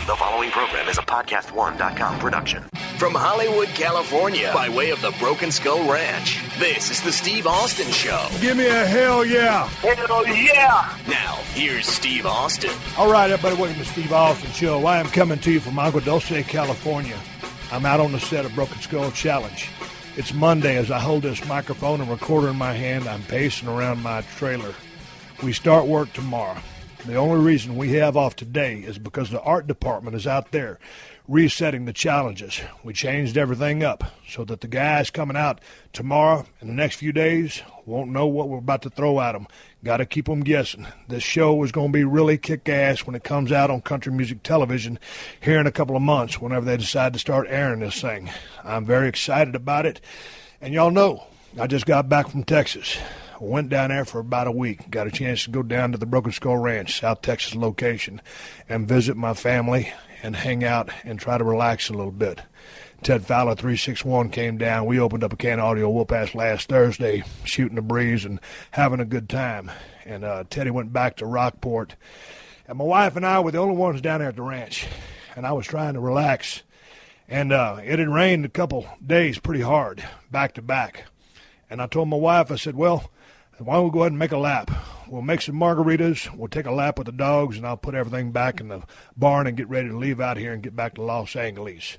The following program is a PodcastOne.com production. From Hollywood, California, by way of the Broken Skull Ranch, this is the Steve Austin Show. Give me a hell yeah. Hell yeah. Now, here's Steve Austin. All right, everybody, welcome to the Steve Austin Show. I am coming to you from Agua Dulce, California. I'm out on the set of Broken Skull Challenge. It's Monday. As I hold this microphone and recorder in my hand, I'm pacing around my trailer. We start work tomorrow. The only reason we have off today is because the art department is out there resetting the challenges. We changed everything up so that the guys coming out tomorrow and the next few days won't know what we're about to throw at them. Got to keep them guessing. This show is going to be really kick-ass when it comes out on country music television here in a couple of months whenever they decide to start airing this thing. I'm very excited about it. And y'all know, I just got back from Texas. Went down there for about a week. Got a chance to go down to the Broken Skull Ranch, South Texas location, and visit my family and hang out and try to relax a little bit. Ted Fowler 361 came down. We opened up a can of audio whoop-ass last Thursday, shooting the breeze and having a good time. And Teddy went back to Rockport. And my wife and I were the only ones down there at the ranch. And I was trying to relax. And it had rained a couple days pretty hard, back to back. And I told my wife, I said, well, why don't we go ahead and make a lap? We'll make some margaritas, we'll take a lap with the dogs, and I'll put everything back in the barn and get ready to leave out here and get back to Los Angeles.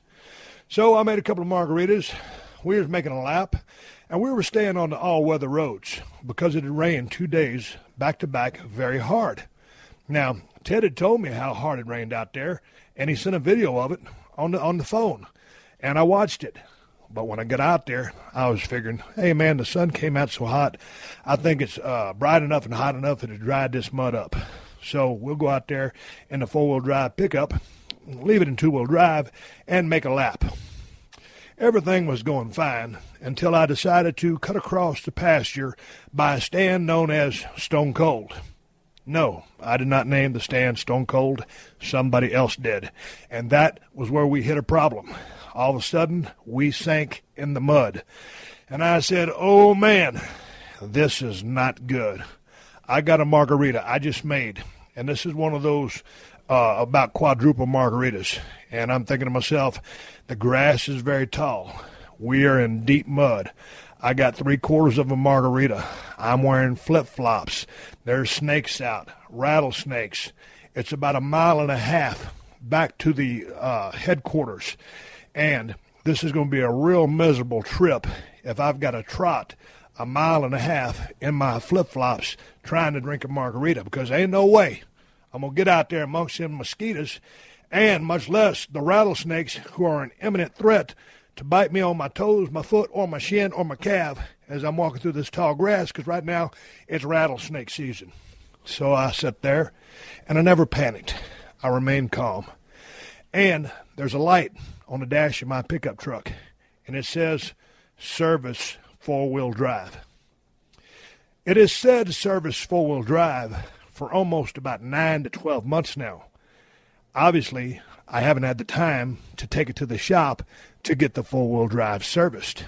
So I made a couple of margaritas. We were making a lap, and we were staying on the all-weather roads because it had rained 2 days back-to-back very hard. Now, Ted had told me how hard it rained out there, and he sent a video of it on the phone, and I watched it. But when I got out there, I was figuring, hey, man, the sun came out so hot. I think it's bright enough and hot enough that it dried this mud up. So we'll go out there in the four-wheel drive pickup, leave it in two-wheel drive, and make a lap. Everything was going fine until I decided to cut across the pasture by a stand known as Stone Cold. No, I did not name the stand Stone Cold. Somebody else did. And that was where we hit a problem. All of a sudden, we sank in the mud. And I said, oh, man, this is not good. I got a margarita I just made, and this is one of those about quadruple margaritas. And I'm thinking to myself, the grass is very tall. We are in deep mud. I got 3/4 of a margarita. I'm wearing flip-flops. There's snakes out, rattlesnakes. It's about 1.5 miles back to the headquarters. And this is going to be a real miserable trip if I've got to trot 1.5 miles in my flip-flops trying to drink a margarita, because ain't no way I'm going to get out there amongst them mosquitoes, and much less the rattlesnakes, who are an imminent threat to bite me on my toes, my foot, or my shin, or my calf as I'm walking through this tall grass, because right now it's rattlesnake season. So I sat there, and I never panicked. I remained calm. And there's a light on the dash of my pickup truck, and it says service four-wheel drive. It has said service four-wheel drive for almost about 9 to 12 months now. Obviously, I haven't had the time to take it to the shop to get the four-wheel drive serviced.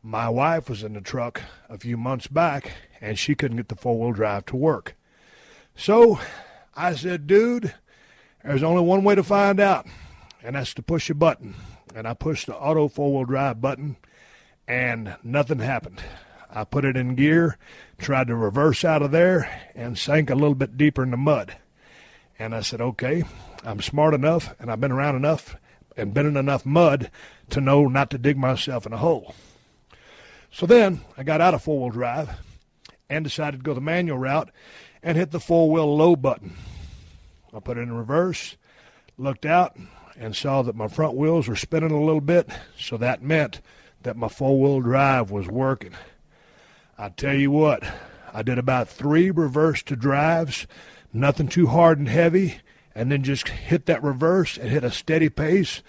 My wife was in the truck a few months back, and she couldn't get the four-wheel drive to work. So I said, dude, there's only one way to find out, and that's to push a button. And I pushed the auto four-wheel drive button, and nothing happened. I put it in gear, tried to reverse out of there, and sank a little bit deeper in the mud. And I said, okay, I'm smart enough, and I've been around enough and been in enough mud to know not to dig myself in a hole. So then I got out of four-wheel drive and decided to go the manual route and hit the four-wheel low button. I put it in reverse, looked out, and saw that my front wheels were spinning a little bit, so that meant that my four-wheel drive was working. I tell you what, I did about 3 reverse to drives, nothing too hard and heavy, and then just hit that reverse and hit a steady pace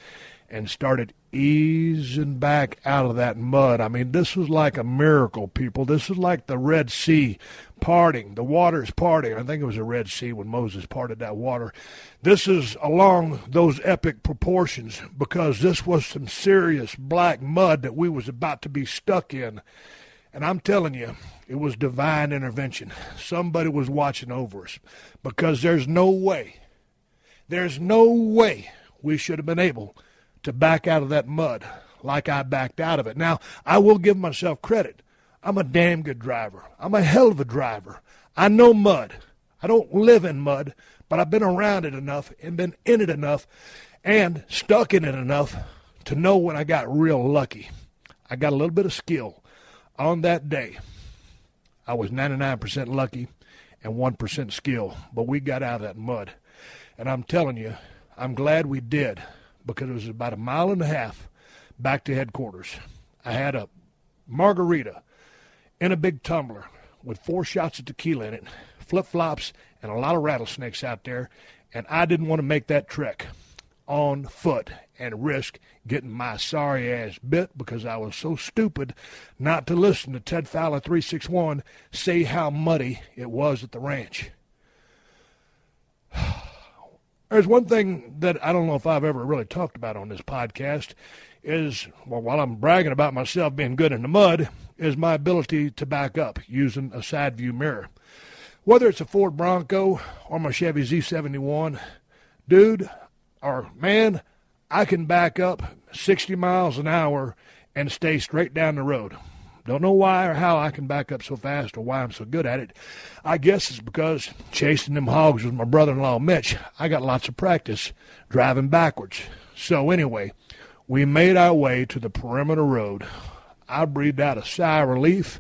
and started easing back out of that mud. I mean, this was like a miracle, people. This is like the Red Sea parting. The water's parting. I think it was the Red Sea when Moses parted that water. This is along those epic proportions, because this was some serious black mud that we was about to be stuck in. And I'm telling you, it was divine intervention. Somebody was watching over us, because there's no way There's no way we should have been able to back out of that mud like I backed out of it. Now, I will give myself credit. I'm a damn good driver. I'm a hell of a driver. I know mud. I don't live in mud, but I've been around it enough and been in it enough and stuck in it enough to know when I got real lucky. I got a little bit of skill on that day. I was 99% lucky and 1% skill, but we got out of that mud. And I'm telling you, I'm glad we did, because it was about 1.5 miles back to headquarters. I had a margarita in a big tumbler with 4 shots of tequila in it, flip-flops, and a lot of rattlesnakes out there, and I didn't want to make that trek on foot and risk getting my sorry ass bit because I was so stupid not to listen to Ted Fowler 361 say how muddy it was at the ranch. There's one thing that I don't know if I've ever really talked about on this podcast is, well, while I'm bragging about myself being good in the mud, is my ability to back up using a side view mirror. Whether it's a Ford Bronco or my Chevy Z71, dude or man, I can back up 60 miles an hour and stay straight down the road. Don't know why or how I can back up so fast or why I'm so good at it. I guess it's because chasing them hogs with my brother-in-law Mitch, I got lots of practice driving backwards. So anyway, we made our way to the perimeter road. I breathed out a sigh of relief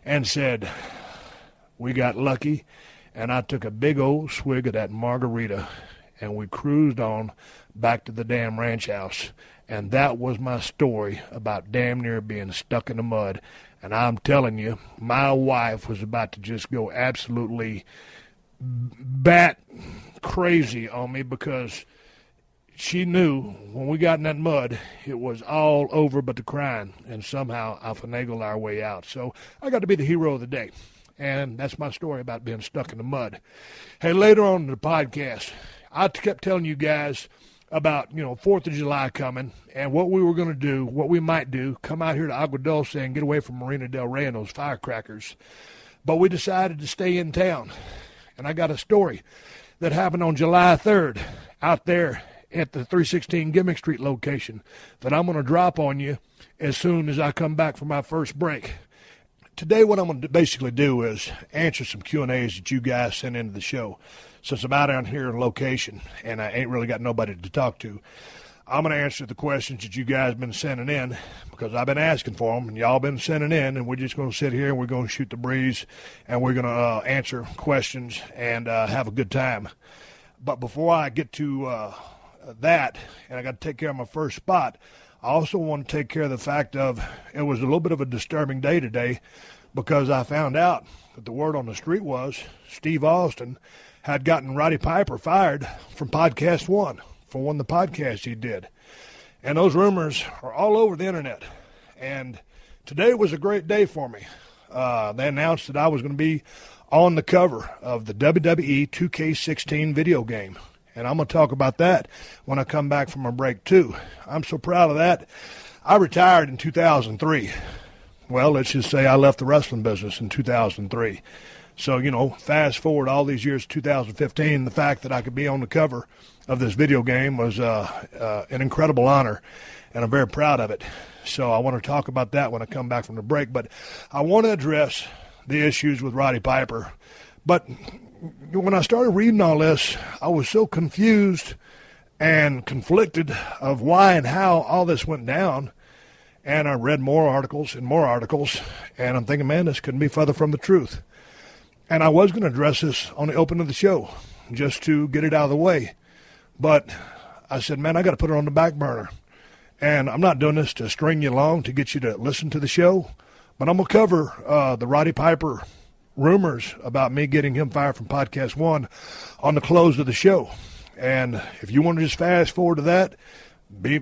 and said, we got lucky, and I took a big old swig of that margarita, and we cruised on back to the damn ranch house. And that was my story about damn near being stuck in the mud. And I'm telling you, my wife was about to just go absolutely bat crazy on me because she knew when we got in that mud, it was all over but the crying. And somehow I finagled our way out. So I got to be the hero of the day. And that's my story about being stuck in the mud. Hey, later on in the podcast, I kept telling you guys about, 4th of July coming and what we were going to do, what we might do, come out here to Agua Dulce and get away from Marina Del Rey and those firecrackers. But we decided to stay in town. And I got a story that happened on July 3rd out there at the 316 Gimmick Street location that I'm going to drop on you as soon as I come back from my first break. Today what I'm going to basically do is answer some Q&As that you guys sent into the show. Since I'm out down here in location and I ain't really got nobody to talk to, I'm going to answer the questions that you guys been sending in because I've been asking for them and y'all been sending in, and we're just going to sit here and we're going to shoot the breeze and we're going to answer questions and have a good time. But before I get to that, and I got to take care of my first spot, I also want to take care of the fact of it was a little bit of a disturbing day today because I found out that the word on the street was Steve Austin had gotten Roddy Piper fired from PodcastOne for one of the podcasts he did. And those rumors are all over the internet. And today was a great day for me. They announced that I was going to be on the cover of the WWE 2K16 video game. And I'm going to talk about that when I come back from my break, too. I'm so proud of that. I retired in 2003. Well, let's just say I left the wrestling business in 2003. So, fast forward all these years, 2015, the fact that I could be on the cover of this video game was an incredible honor, and I'm very proud of it. So I want to talk about that when I come back from the break. But I want to address the issues with Roddy Piper. But when I started reading all this, I was so confused and conflicted of why and how all this went down. And I read more articles, and I'm thinking, man, this couldn't be further from the truth. And I was going to address this on the open of the show just to get it out of the way. But I said, man, I got to put it on the back burner. And I'm not doing this to string you along to get you to listen to the show, but I'm going to cover the Roddy Piper rumors about me getting him fired from PodcastOne on the close of the show. And if you want to just fast forward to that, be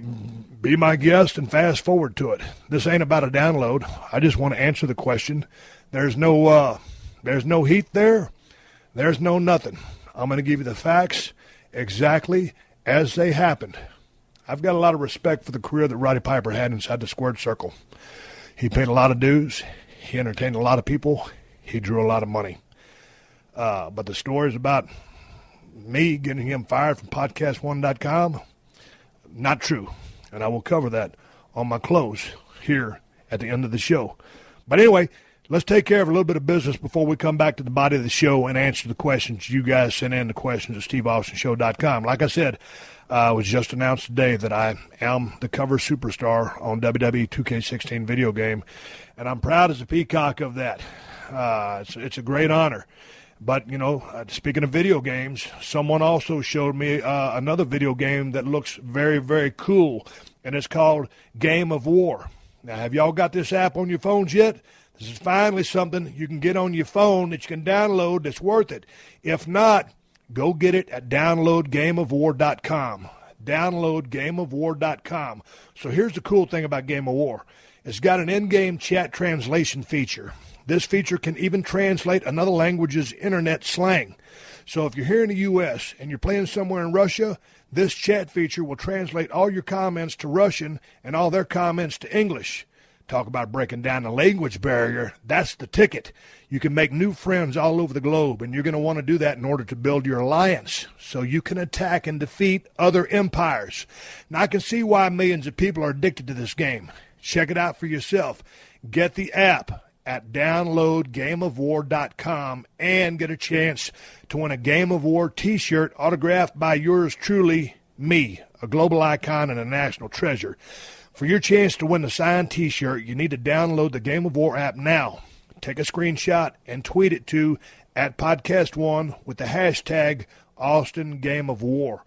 my guest and fast forward to it. This ain't about a download. I just want to answer the question. There's no heat there. There's no nothing. I'm going to give you the facts exactly as they happened. I've got a lot of respect for the career that Roddy Piper had inside the squared circle. He paid a lot of dues. He entertained a lot of people. He drew a lot of money. But the stories about me getting him fired from PodcastOne.com, not true. And I will cover that on my close here at the end of the show. But anyway, let's take care of a little bit of business before we come back to the body of the show and answer the questions you guys sent in, the questions at SteveAustinShow.com. Like I said, it was just announced today that I am the cover superstar on WWE 2K16 video game, and I'm proud as a peacock of that. It's a great honor. But, speaking of video games, someone also showed me another video game that looks very, very cool, and it's called Game of War. Now, have y'all got this app on your phones yet? This is finally something you can get on your phone that you can download that's worth it. If not, go get it at downloadgameofwar.com. Downloadgameofwar.com. So here's the cool thing about Game of War. It's got an in-game chat translation feature. This feature can even translate another language's internet slang. So if you're here in the U.S. and you're playing somewhere in Russia, this chat feature will translate all your comments to Russian and all their comments to English. Talk about breaking down the language barrier. That's the ticket. You can make new friends all over the globe, and you're going to want to do that in order to build your alliance so you can attack and defeat other empires. Now, I can see why millions of people are addicted to this game. Check it out for yourself. Get the app at downloadgameofwar.com and get a chance to win a Game of War t-shirt autographed by yours truly, me, a global icon and a national treasure. For your chance to win the signed t-shirt, you need to download the Game of War app now. Take a screenshot and tweet it to @PodcastOne with the hashtag #AustinGameOfWar.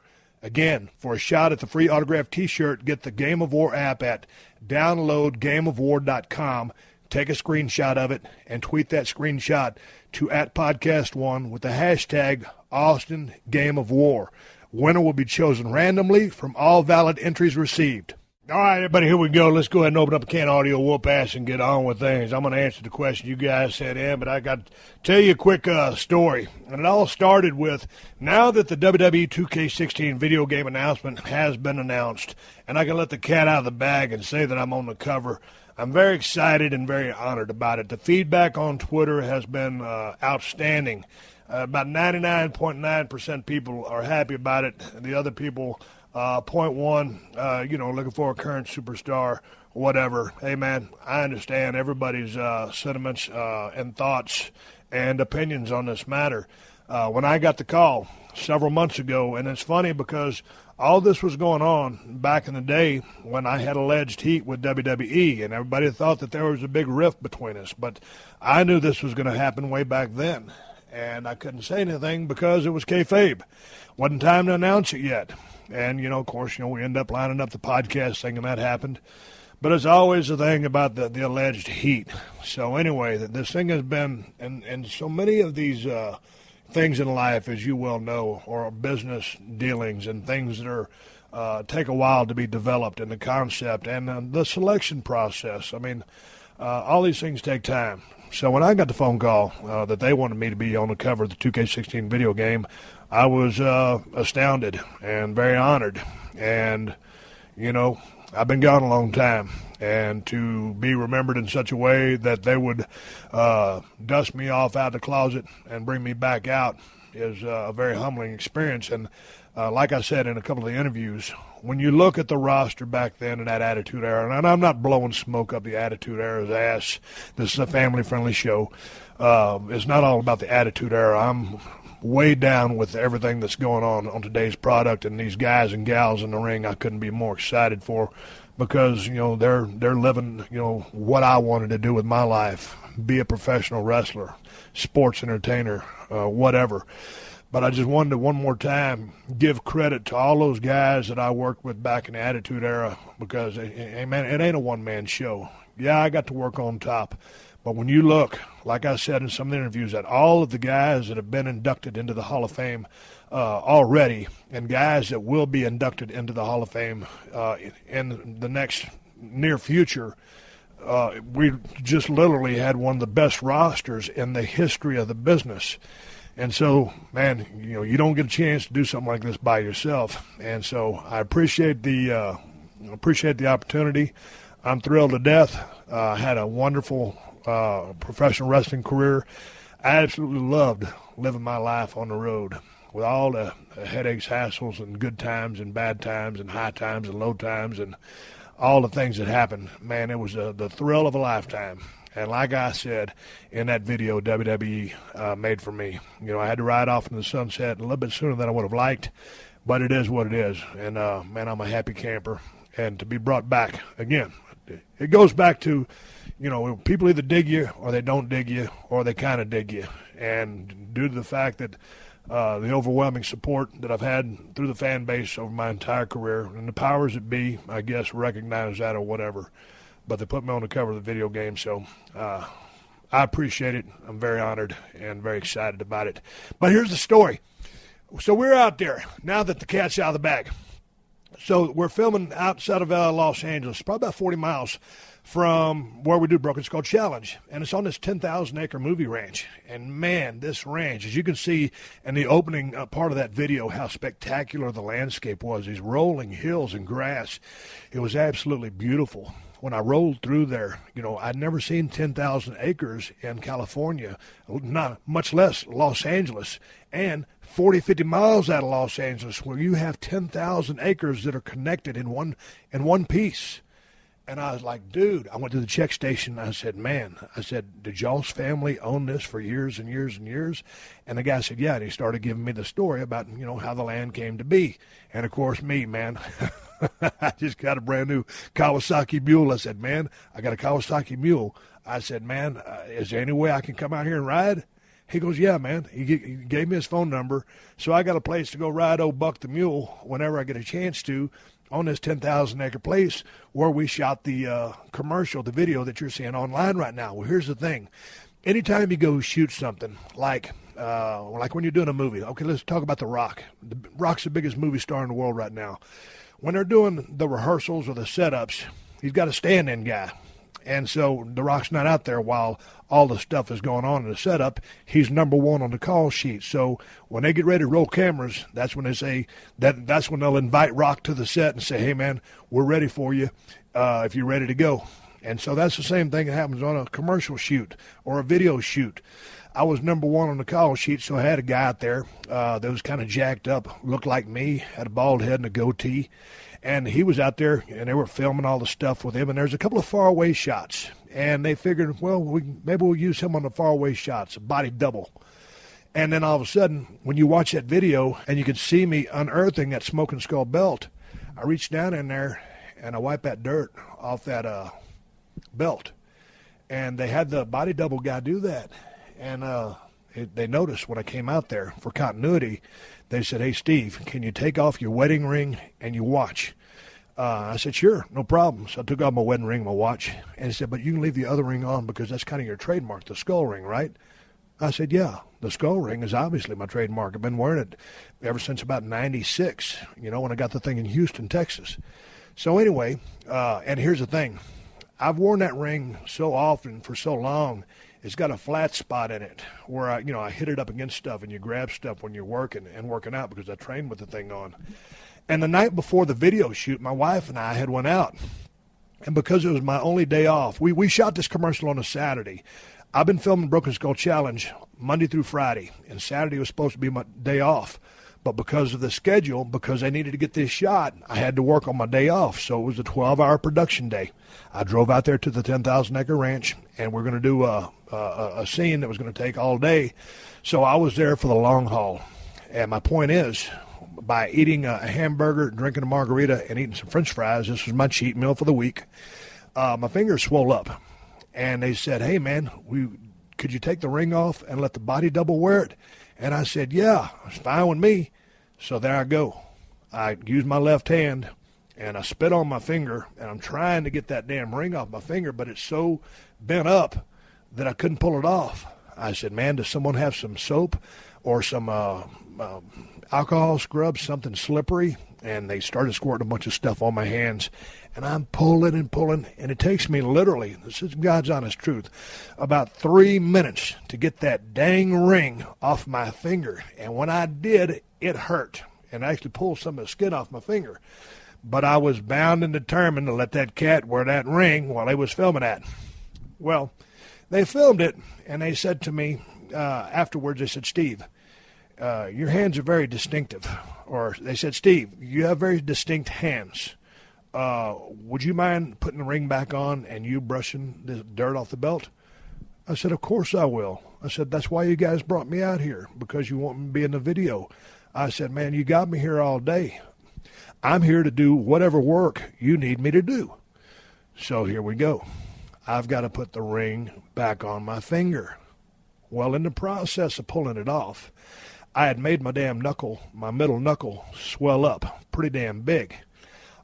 Again, for a shot at the free autographed t-shirt, get the Game of War app at downloadgameofwar.com. Take a screenshot of it and tweet that screenshot to @PodcastOne with the hashtag #AustinGameOfWar. Winner will be chosen randomly from all valid entries received. All right, everybody, here we go. Let's go ahead and open up a can of audio whoop ass and get on with things. I'm going to answer the question you guys sent in, but I got to tell you a quick story. And it all started with, now that the WWE 2K16 video game announcement has been announced, and I can let the cat out of the bag and say that I'm on the cover, I'm very excited and very honored about it. The feedback on Twitter has been outstanding. About 99.9% people are happy about it. The other people... 0.1, looking for a current superstar, whatever. Hey, man, I understand everybody's sentiments and thoughts and opinions on this matter. When I got the call several months ago, and it's funny because all this was going on back in the day when I had alleged heat with WWE, and everybody thought that there was a big rift between us. But I knew this was going to happen way back then, and I couldn't say anything because it was kayfabe. Wasn't time to announce it yet. And, of course, we end up lining up the podcast thing, and that happened. But it's always the thing about the alleged heat. So, anyway, this thing has been, and so many of these things in life, as you well know, are business dealings and things that are take a while to be developed, and the concept and the selection process. I mean, all these things take time. So when I got the phone call that they wanted me to be on the cover of the 2K16 video game, I was astounded and very honored. And, I've been gone a long time. And to be remembered in such a way that they would dust me off out of the closet and bring me back out is a very humbling experience. And like I said in a couple of the interviews, when you look at the roster back then in that Attitude Era, and I'm not blowing smoke up the Attitude Era's ass. This is a family-friendly show. It's not all about the Attitude Era. I'm way down with everything that's going on today's product, and these guys and gals in the ring I couldn't be more excited for because, they're living, what I wanted to do with my life, be a professional wrestler, sports entertainer, whatever. But I just wanted to one more time give credit to all those guys that I worked with back in the Attitude Era because, hey, man, it ain't a one-man show. Yeah, I got to work on top. But when you look, like I said in some of the interviews, at all of the guys that have been inducted into the Hall of Fame already and guys that will be inducted into the Hall of Fame in the next near future, we just literally had one of the best rosters in the history of the business. And so, man, you don't get a chance to do something like this by yourself. And so I appreciate the opportunity. I'm thrilled to death. I had a wonderful professional wrestling career. I absolutely loved living my life on the road. with all the headaches, hassles, and good times and bad times and high times and low times and all the things that happened, man, it was the thrill of a lifetime. And like I said in that video WWE made for me, I had to ride off into the sunset a little bit sooner than I would have liked, but it is what it is. And, man, I'm a happy camper. And to be brought back, again, it goes back to, people either dig you or they don't dig you or they kind of dig you. And due to the fact that the overwhelming support that I've had through the fan base over my entire career, and the powers that be, I guess, recognize that or whatever, but they put me on the cover of the video game, so I appreciate it. I'm very honored and very excited about it. But here's the story. So we're out there now that the cat's out of the bag. So we're filming outside of Los Angeles, probably about 40 miles from where we do Broken Skull Challenge. And it's on this 10,000-acre movie ranch. And, man, this ranch, as you can see in the opening part of that video, how spectacular the landscape was, these rolling hills and grass. It was absolutely beautiful. When I rolled through there, I'd never seen 10,000 acres in California, not much less Los Angeles, and 40, 50 miles out of Los Angeles, where you have 10,000 acres that are connected in one piece. And I was like, dude, I went to the check station. I said, did y'all's family own this for years and years and years? And the guy said, yeah. And he started giving me the story about, how the land came to be. And, of course, me, man, I just got a brand new Kawasaki mule. I said, man, I got a Kawasaki mule. I said, man, is there any way I can come out here and ride? He goes, yeah, man. He gave me his phone number. So I got a place to go ride old Buck the Mule whenever I get a chance to on this 10,000-acre place where we shot the commercial, the video that you're seeing online right now. Well, here's the thing. Anytime you go shoot something, like when you're doing a movie. Okay, let's talk about The Rock. The Rock's the biggest movie star in the world right now. When they're doing the rehearsals or the setups, he's got a stand-in guy. And so The Rock's not out there while all the stuff is going on in the setup. He's number one on the call sheet. So when they get ready to roll cameras, that's when they say that's when they'll invite Rock to the set and say, hey, man, we're ready for you if you're ready to go. And so that's the same thing that happens on a commercial shoot or a video shoot. I was number one on the call sheet, so I had a guy out there that was kind of jacked up, looked like me, had a bald head and a goatee. And he was out there, and they were filming all the stuff with him. And there's a couple of faraway shots. And they figured, well, maybe we'll use him on the faraway shots, a body double. And then all of a sudden, when you watch that video and you can see me unearthing that Smoking Skull belt, I reach down in there and I wipe that dirt off that belt. And they had the body double guy do that. And they noticed when I came out there for continuity, they said, hey, Steve, can you take off your wedding ring and your watch? I said, sure, no problem. So I took off my wedding ring and my watch. And he said, but you can leave the other ring on because that's kind of your trademark, the skull ring, right? I said, yeah, the skull ring is obviously my trademark. I've been wearing it ever since about 96, when I got the thing in Houston, Texas. So anyway, and here's the thing. I've worn that ring so often for so long, it's got a flat spot in it where I hit it up against stuff and you grab stuff when you're working out because I trained with the thing on. And the night before the video shoot, my wife and I had went out. And because it was my only day off, we shot this commercial on a Saturday. I've been filming Broken Skull Challenge Monday through Friday, and Saturday was supposed to be my day off. But because of the schedule, because I needed to get this shot, I had to work on my day off. So it was a 12-hour production day. I drove out there to the 10,000-acre ranch, and we're going to do a scene that was going to take all day. So I was there for the long haul. And my point is, by eating a hamburger, drinking a margarita, and eating some French fries, this was my cheat meal for the week, my fingers swole up. And they said, hey, man, could you take the ring off and let the body double wear it? And I said, yeah, it's fine with me. So there I go. I use my left hand, and I spit on my finger, and I'm trying to get that damn ring off my finger, but it's so bent up that I couldn't pull it off. I said, man, does someone have some soap or some alcohol scrub, something slippery? And they started squirting a bunch of stuff on my hands. And I'm pulling, and it takes me literally, this is God's honest truth, about 3 minutes to get that dang ring off my finger. And when I did, it hurt. And I actually pulled some of the skin off my finger. But I was bound and determined to let that cat wear that ring while they was filming that. Well, they filmed it, and they said to me afterwards, they said, Steve, your hands are very distinctive. Or they said, Steve, you have very distinct hands. Would you mind putting the ring back on and you brushing the dirt off the belt? I said, of course I will. I said, that's why you guys brought me out here, because you want me to be in the video. I said, man, you got me here all day. I'm here to do whatever work you need me to do. So here we go. I've got to put the ring back on my finger. Well, in the process of pulling it off, I had made my damn knuckle, my middle knuckle, swell up pretty damn big.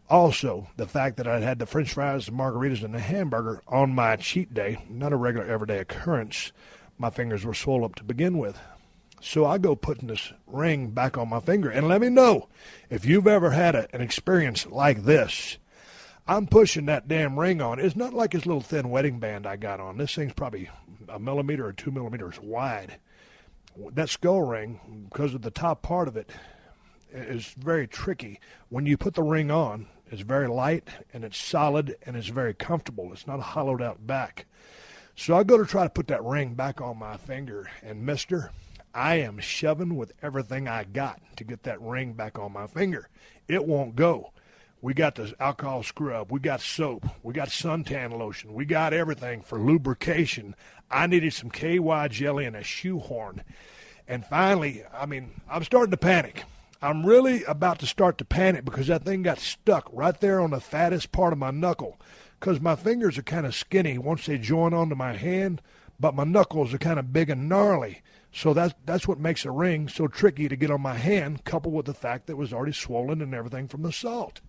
Also, the fact that I'd had the french fries, the margaritas, and the hamburger on my cheat day, not a regular everyday occurrence, my fingers were swollen up to begin with. So I go putting this ring back on my finger. And let me know if you've ever had an experience like this. I'm pushing that damn ring on. It's not like this little thin wedding band I got on. This thing's probably 1 millimeter or 2 millimeters wide. That skull ring, because of the top part of it, is very tricky. When you put the ring on, it's very light and it's solid and it's very comfortable. It's not a hollowed out back. So I go to try to put that ring back on my finger, and mister, I am shoving with everything I got to get that ring back on my finger. It won't go. We got the alcohol scrub. We got soap. We got suntan lotion. We got everything for lubrication. I needed some KY jelly and a shoehorn. And finally, I'm starting to panic. I'm really about to start to panic because that thing got stuck right there on the fattest part of my knuckle, because my fingers are kind of skinny once they join onto my hand, but my knuckles are kind of big and gnarly. So that's what makes a ring so tricky to get on my hand, coupled with the fact that it was already swollen and everything from the salt.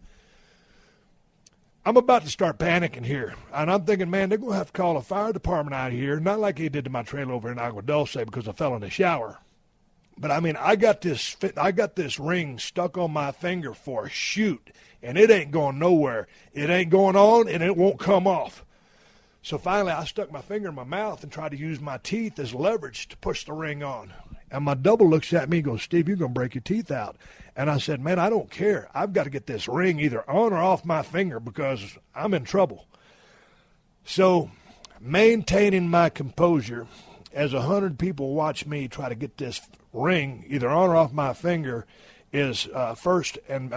I'm about to start panicking here, and I'm thinking, man, they're going to have to call a fire department out here, not like they did to my trailer over in Agua Dulce because I fell in the shower. But I got this ring stuck on my finger for a shoot, and it ain't going nowhere. It ain't going on, and it won't come off. So finally, I stuck my finger in my mouth and tried to use my teeth as leverage to push the ring on. And my double looks at me and goes, Steve, you're going to break your teeth out. And I said, man, I don't care. I've got to get this ring either on or off my finger because I'm in trouble. So maintaining my composure as 100 people watch me try to get this ring either on or off my finger is first and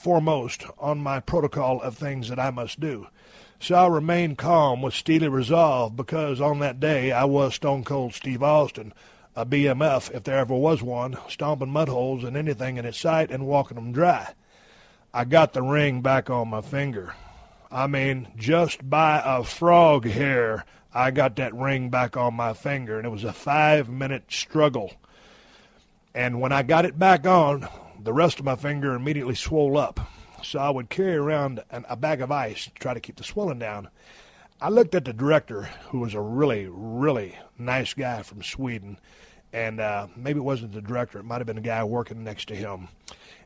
foremost on my protocol of things that I must do. So I remain calm with steely resolve, because on that day I was Stone Cold Steve Austin, a BMF if there ever was one, stomping mud holes in anything in its sight and walking them dry. I got the ring back on my finger. Just by a frog hair, I got that ring back on my finger, and it was a 5-minute struggle. And when I got it back on, the rest of my finger immediately swole up. So I would carry around a bag of ice to try to keep the swelling down. I looked at the director, who was a really, really nice guy from Sweden, and maybe it wasn't the director. It might have been the guy working next to him.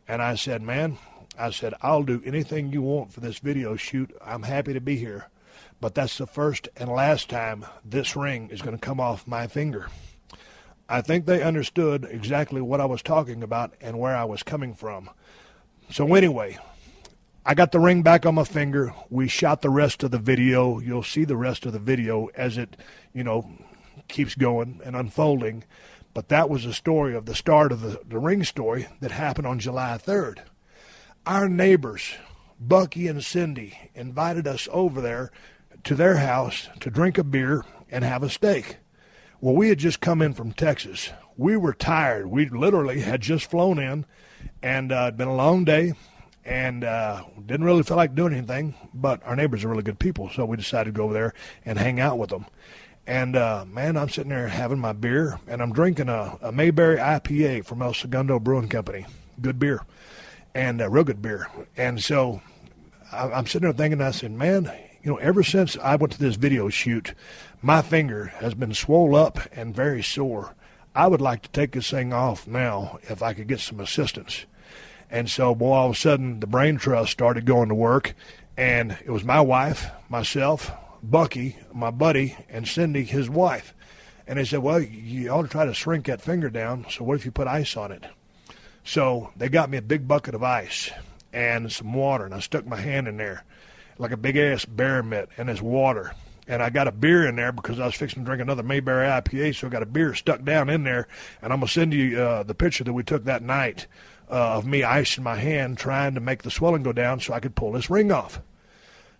And I said, man, I'll do anything you want for this video shoot. I'm happy to be here. But that's the first and last time this ring is going to come off my finger. I think they understood exactly what I was talking about and where I was coming from. So anyway, I got the ring back on my finger. We shot the rest of the video. You'll see the rest of the video as it, keeps going and unfolding. But that was the story of the start of the ring story that happened on July 3rd. Our neighbors, Bucky and Cindy, invited us over there to their house to drink a beer and have a steak. Well, we had just come in from Texas. We were tired. We literally had just flown in, and it'd been a long day, and didn't really feel like doing anything, but our neighbors are really good people, so we decided to go over there and hang out with them. And, man, I'm sitting there having my beer, and I'm drinking a Mayberry IPA from El Segundo Brewing Company. Good beer, and real good beer. And so I'm sitting there thinking, I said, man, ever since I went to this video shoot, my finger has been swole up and very sore. I would like to take this thing off now if I could get some assistance. And so, boy, all of a sudden, the brain trust started going to work, and it was my wife, myself, Bucky, my buddy, and Cindy, his wife. And they said, well, you ought to try to shrink that finger down, so what if you put ice on it? So they got me a big bucket of ice and some water, and I stuck my hand in there like a big-ass bear mitt, and there's water. and I got a beer in there because I was fixing to drink another Mayberry IPA, so I got a beer stuck down in there, and I'm going to send you the picture that we took that night of me icing my hand trying to make the swelling go down so I could pull this ring off.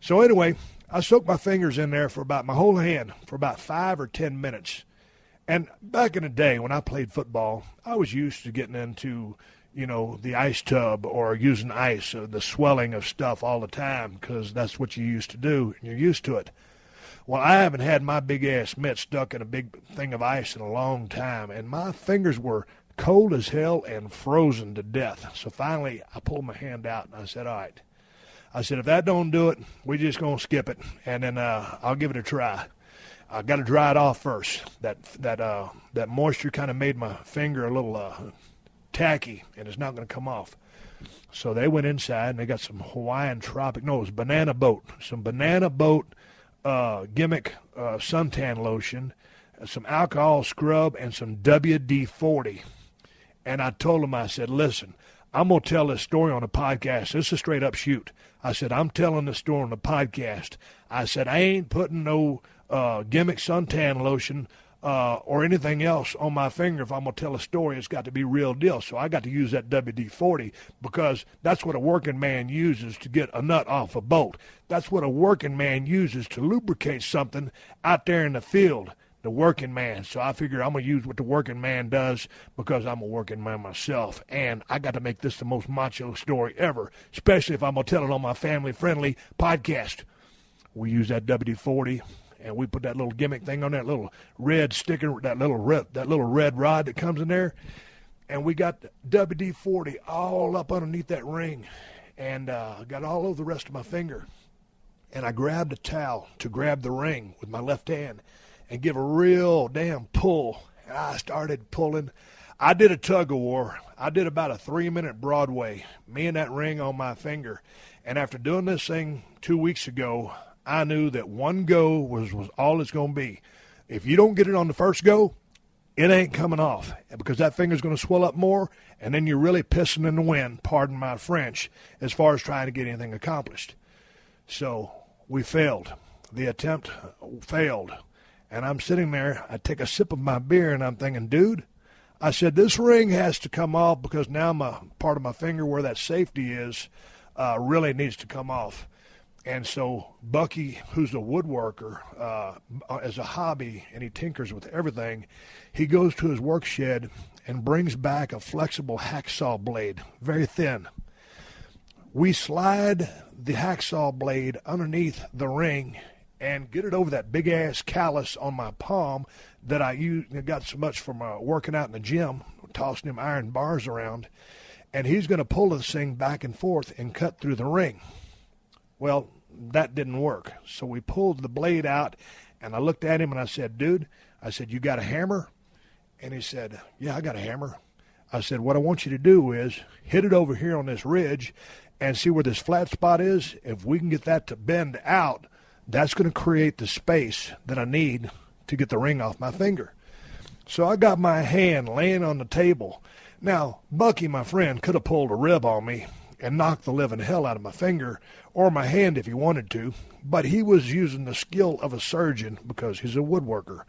So anyway, I soaked my fingers in there for about my whole hand for about 5 or 10 minutes. And back in the day when I played football, I was used to getting into, the ice tub or using ice, the swelling of stuff all the time because that's what you used to do and you're used to it. Well, I haven't had my big-ass mitt stuck in a big thing of ice in a long time, and my fingers were cold as hell and frozen to death. So finally, I pulled my hand out, and I said, all right. I said, if that don't do it, we're just going to skip it, and then I'll give it a try. I got to dry it off first. That moisture kind of made my finger a little tacky, and it's not going to come off. So they went inside, and they got some Hawaiian Tropic. No, it was Banana Boat. Some Banana Boat gimmick suntan lotion, some alcohol scrub, and some WD-40. And I told him, I said, listen, I'm going to tell this story on a podcast. This is a straight up shoot. I said, I'm telling this story on the podcast. I said, I ain't putting no gimmick suntan lotion or anything else on my finger. If I'm going to tell a story, it's got to be real deal. So I got to use that WD-40 because that's what a working man uses to get a nut off a bolt. That's what a working man uses to lubricate something out there in the field. The working man. So I figure I'm going to use what the working man does because I'm a working man myself. And I got to make this the most macho story ever, especially if I'm going to tell it on my family-friendly podcast. We use that WD-40, and we put that little gimmick thing on that little red sticker, that little red rod that comes in there. And we got WD-40 all up underneath that ring and got all over the rest of my finger. And I grabbed a towel to grab the ring with my left hand and give a real damn pull. And I started pulling. I did a tug-of-war. I did about a 3-minute Broadway, me and that ring on my finger. And after doing this thing 2 weeks ago, I knew that one go was all it's going to be. If you don't get it on the first go, it ain't coming off because that finger's going to swell up more, and then you're really pissing in the wind, pardon my French, as far as trying to get anything accomplished. So we failed. The attempt failed. And I'm sitting there, I take a sip of my beer, and I'm thinking, dude, I said, this ring has to come off because now my part of my finger where that safety is really needs to come off. And so Bucky, who's a woodworker, as a hobby, and he tinkers with everything, he goes to his work shed and brings back a flexible hacksaw blade, very thin. We slide the hacksaw blade underneath the ring and get it over that big-ass callus on my palm that I got so much from working out in the gym, tossing them iron bars around. And he's going to pull this thing back and forth and cut through the ring. Well, that didn't work. So we pulled the blade out, and I looked at him, and I said, dude, I said, you got a hammer? And he said, yeah, I got a hammer. I said, what I want you to do is hit it over here on this ridge and see where this flat spot is. If we can get that to bend out, that's going to create the space that I need to get the ring off my finger. So I got my hand laying on the table. Now, Bucky, my friend, could have pulled a rib on me and knocked the living hell out of my finger or my hand if he wanted to, but he was using the skill of a surgeon because he's a woodworker.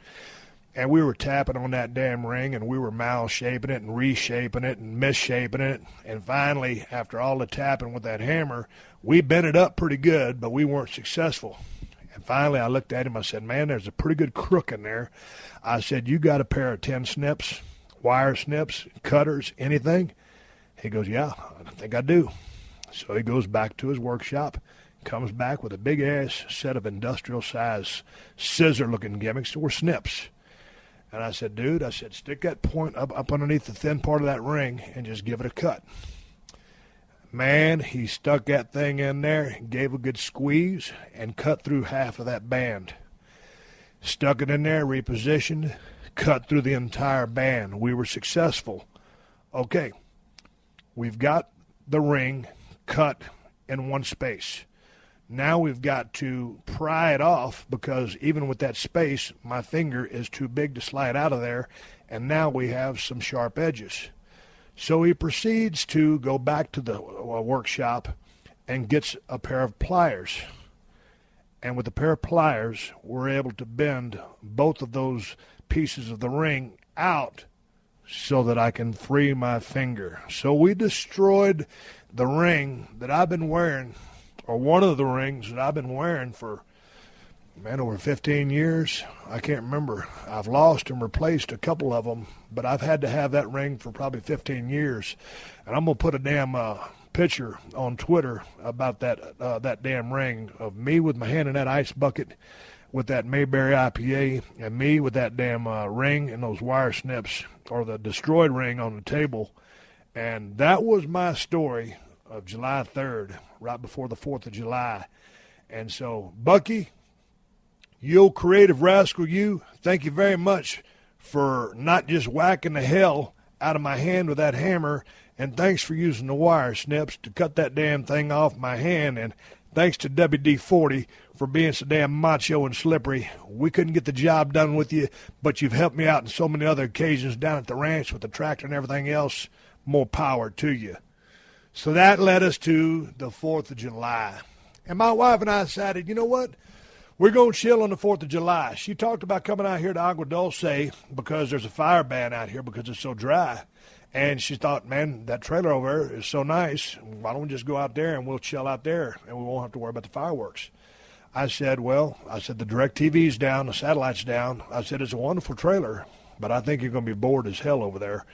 And we were tapping on that damn ring, and we were mouse-shaping it and reshaping it and misshaping it. And finally, after all the tapping with that hammer, we bent it up pretty good, but we weren't successful. And finally, I looked at him. I said, man, there's a pretty good crook in there. I said, you got a pair of 10 snips, wire snips, cutters, anything? He goes, yeah, I think I do. So he goes back to his workshop, comes back with a big-ass set of industrial-size scissor-looking gimmicks that were snips. And I said, dude, I said, stick that point up underneath the thin part of that ring and just give it a cut. Man, he stuck that thing in there, gave a good squeeze, and cut through half of that band. Stuck it in there, repositioned, cut through the entire band. We were successful. Okay, we've got the ring cut in one space. Now we've got to pry it off because even with that space, my finger is too big to slide out of there, and now we have some sharp edges. So he proceeds to go back to the workshop and gets a pair of pliers. and with a pair of pliers, we're able to bend both of those pieces of the ring out so that I can free my finger. So we destroyed the ring that I've been wearing, or one of the rings that I've been wearing for, over 15 years. I can't remember. I've lost and replaced a couple of them, but I've had to have that ring for probably 15 years. And I'm going to put a damn picture on Twitter about that damn ring of me with my hand in that ice bucket with that Mayberry IPA, and me with that damn ring and those wire snips, or the destroyed ring on the table. And that was my story of July 3rd, right before the 4th of July. And so, Bucky, you old creative rascal, you, thank you very much for not just whacking the hell out of my hand with that hammer, and thanks for using the wire snips to cut that damn thing off my hand, and thanks to WD-40 for being so damn macho and slippery. We couldn't get the job done with you, but you've helped me out in so many other occasions down at the ranch with the tractor and everything else. More power to you. So that led us to the 4th of July. And my wife and I decided, you know what? We're going to chill on the 4th of July. She talked about coming out here to Agua Dulce because there's a fire ban out here because it's so dry. And she thought, man, that trailer over there is so nice. Why don't we just go out there and we'll chill out there and we won't have to worry about the fireworks. I said, the direct TV's down, the satellite's down. I said, it's a wonderful trailer, but I think you're going to be bored as hell over there.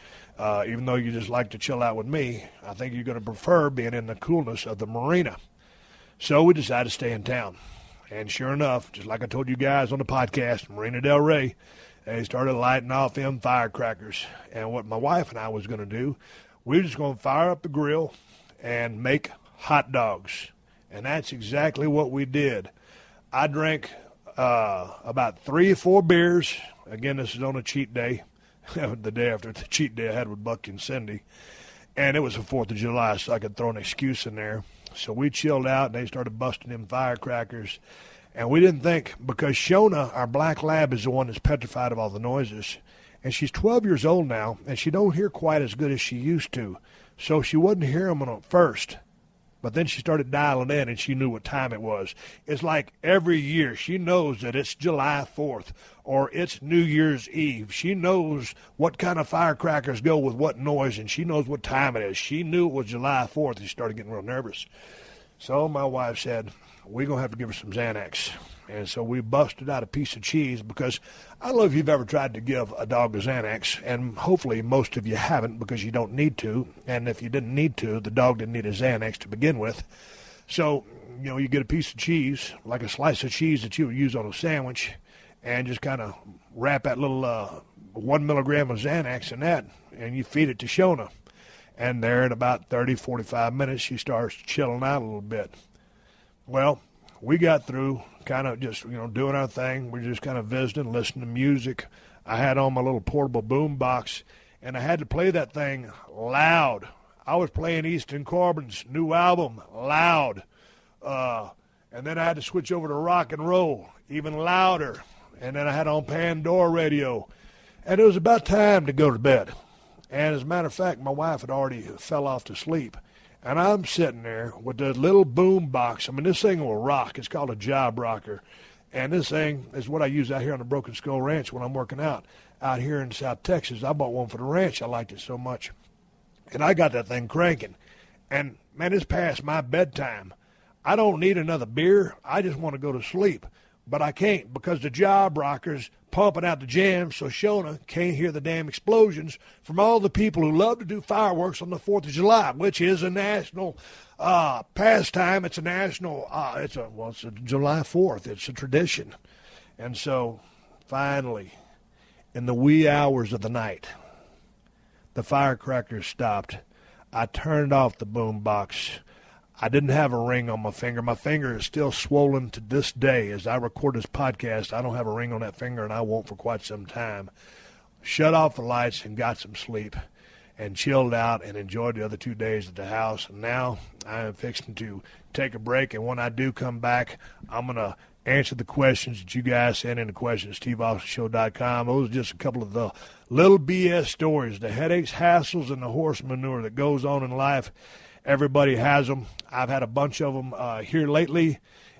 Even though you just like to chill out with me, I think you're going to prefer being in the coolness of the marina. So we decided to stay in town. And sure enough, just like I told you guys on the podcast, Marina Del Rey, they started lighting off them firecrackers. And what my wife and I was going to do, we were just going to fire up the grill and make hot dogs. And that's exactly what we did. I drank about 3 or 4 beers. Again, this is on a cheat day, the day after the cheat day I had with Bucky and Cindy. And it was the 4th of July, so I could throw an excuse in there. So we chilled out, and they started busting them firecrackers. And we didn't think, because Shona, our black lab, is the one that's petrified of all the noises. And she's 12 years old now, and she don't hear quite as good as she used to. So she wouldn't hear them at first. But then she started dialing in, and she knew what time it was. It's like every year she knows that it's July 4th or it's New Year's Eve. She knows what kind of firecrackers go with what noise, and she knows what time it is. She knew it was July 4th, and she started getting real nervous. So my wife said, we're going to have to give her some Xanax. And so we busted out a piece of cheese, because I don't know if you've ever tried to give a dog a Xanax, and hopefully most of you haven't, because you don't need to. And if you didn't need to, the dog didn't need a Xanax to begin with. So, you get a piece of cheese, like a slice of cheese that you would use on a sandwich, and just kind of wrap that little 1 milligram of Xanax in that, and you feed it to Shona. And there in about 30, 45 minutes, she starts chilling out a little bit. Well, we got through kind of just, doing our thing. We're just kind of visiting, listening to music. I had on my little portable boom box, and I had to play that thing loud. I was playing Easton Corbin's new album loud. And then I had to switch over to rock and roll, even louder. And then I had on Pandora radio. And it was about time to go to bed. And as a matter of fact, my wife had already fell off to sleep. And I'm sitting there with the little boom box. I mean, this thing will rock. It's called a job rocker. And this thing is what I use out here on the Broken Skull Ranch when I'm working out here in South Texas. I bought one for the ranch. I liked it so much. And I got that thing cranking. And, man, it's past my bedtime. I don't need another beer. I just want to go to sleep. But I can't, because the job rocker's pumping out the jams, so Shona can't hear the damn explosions from all the people who love to do fireworks on the 4th of July, which is a national pastime. It's a national, it's a July 4th. It's a tradition. And so, finally, in the wee hours of the night, the firecrackers stopped. I turned off the boom box. I didn't have a ring on my finger. My finger is still swollen to this day. As I record this podcast, I don't have a ring on that finger, and I won't for quite some time. Shut off the lights and got some sleep and chilled out and enjoyed the other 2 days at the house. And now I am fixing to take a break, and when I do come back, I'm going to answer the questions that you guys sent in, the questions at SteveAustinShow.com. Those are just a couple of the little BS stories, the headaches, hassles, and the horse manure that goes on in life. Everybody has them. I've had a bunch of them here lately,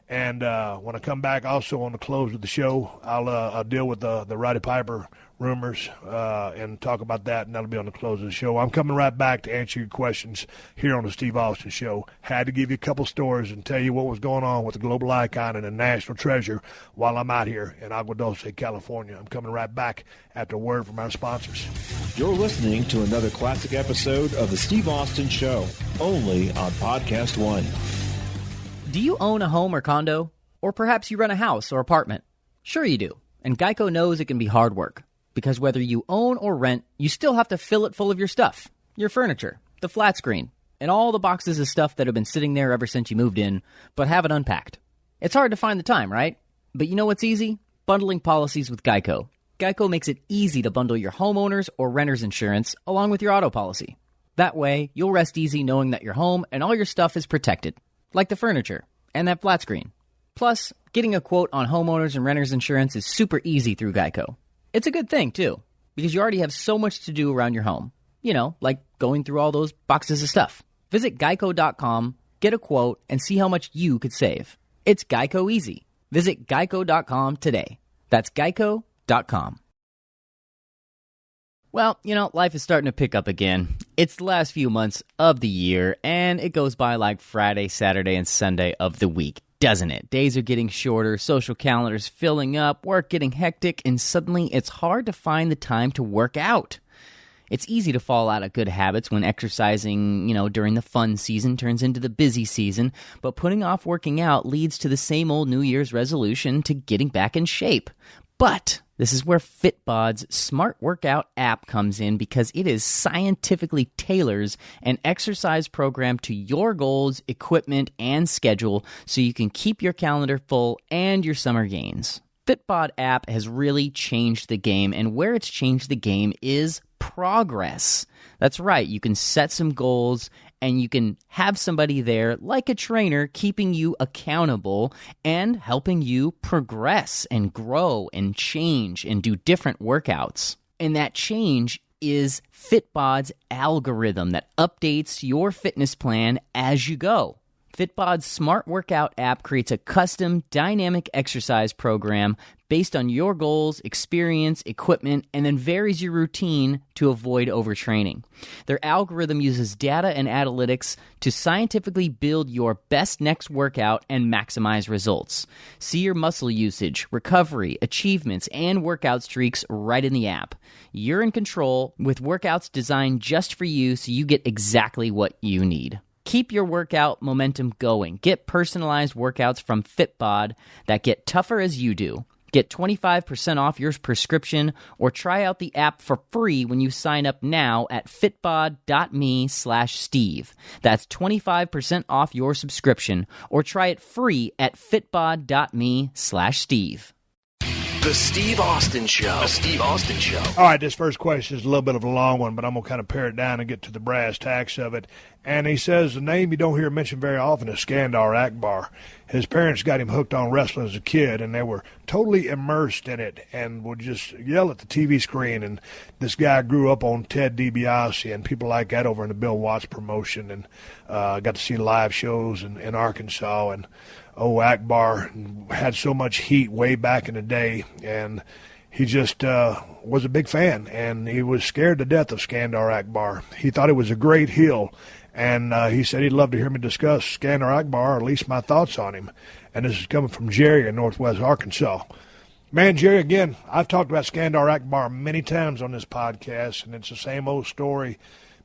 And when I come back, also on the close of the show, I'll deal with the Roddy Piper rumors and talk about that, and that'll be on the close of the show. I'm coming right back to answer your questions here on the Steve Austin Show. Had to give you a couple stories and tell you what was going on with the global icon and a national treasure while I'm out here in Agua Dulce, California. I'm coming right back after a word from our sponsors. You're listening to another classic episode of the Steve Austin Show, only on PodcastOne. Do you own a home or condo? Or perhaps you rent a house or apartment? Sure you do. And Geico knows it can be hard work. Because whether you own or rent, you still have to fill it full of your stuff. Your furniture, the flat screen, and all the boxes of stuff that have been sitting there ever since you moved in, but haven't unpacked. It's hard to find the time, right? But you know what's easy? Bundling policies with Geico. Geico makes it easy to bundle your homeowner's or renter's insurance along with your auto policy. That way, you'll rest easy knowing that your home and all your stuff is protected. Like the furniture and that flat screen. Plus, getting a quote on homeowners and renters insurance is super easy through Geico. It's a good thing, too, because you already have so much to do around your home. You know, like going through all those boxes of stuff. Visit geico.com, get a quote, and see how much you could save. It's Geico easy. Visit geico.com today. That's geico.com. Well, you know, life is starting to pick up again. It's the last few months of the year, and it goes by like Friday, Saturday, and Sunday of the week, doesn't it? Days are getting shorter, social calendars filling up, work getting hectic, and suddenly it's hard to find the time to work out. It's easy to fall out of good habits when exercising, during the fun season turns into the busy season, but putting off working out leads to the same old New Year's resolution to getting back in shape. But this is where Fitbod's Smart Workout app comes in, because it is scientifically tailors an exercise program to your goals, equipment, and schedule so you can keep your calendar full and your summer gains. Fitbod app has really changed the game, and where it's changed the game is progress. That's right, you can set some goals and you can have somebody there, like a trainer, keeping you accountable and helping you progress and grow and change and do different workouts. And that change is Fitbod's algorithm that updates your fitness plan as you go. Fitbod's Smart Workout app creates a custom dynamic exercise program based on your goals, experience, equipment, and then varies your routine to avoid overtraining. Their algorithm uses data and analytics to scientifically build your best next workout and maximize results. See your muscle usage, recovery, achievements, and workout streaks right in the app. You're in control with workouts designed just for you, so you get exactly what you need. Keep your workout momentum going. Get personalized workouts from Fitbod that get tougher as you do. Get 25% off your prescription or try out the app for free when you sign up now at fitbod.me/Steve. That's 25% off your subscription or try it free at fitbod.me/Steve. The Steve Austin Show. The Steve Austin Show. All right, this first question is a little bit of a long one, but I'm going to kind of pare it down and get to the brass tacks of it. And he says the name you don't hear mentioned very often is Skandor Akbar. His parents got him hooked on wrestling as a kid, and they were totally immersed in it and would just yell at the TV screen. And this guy grew up on Ted DiBiase and people like that over in the Bill Watts promotion, and got to see live shows in Arkansas. And Akbar had so much heat way back in the day, and he just was a big fan, and he was scared to death of Skandor Akbar. He thought he was a great heel, and he said he'd love to hear me discuss Skandor Akbar, or at least my thoughts on him. And this is coming from Jerry in Northwest Arkansas. Man, Jerry, again, I've talked about Skandor Akbar many times on this podcast, and it's the same old story.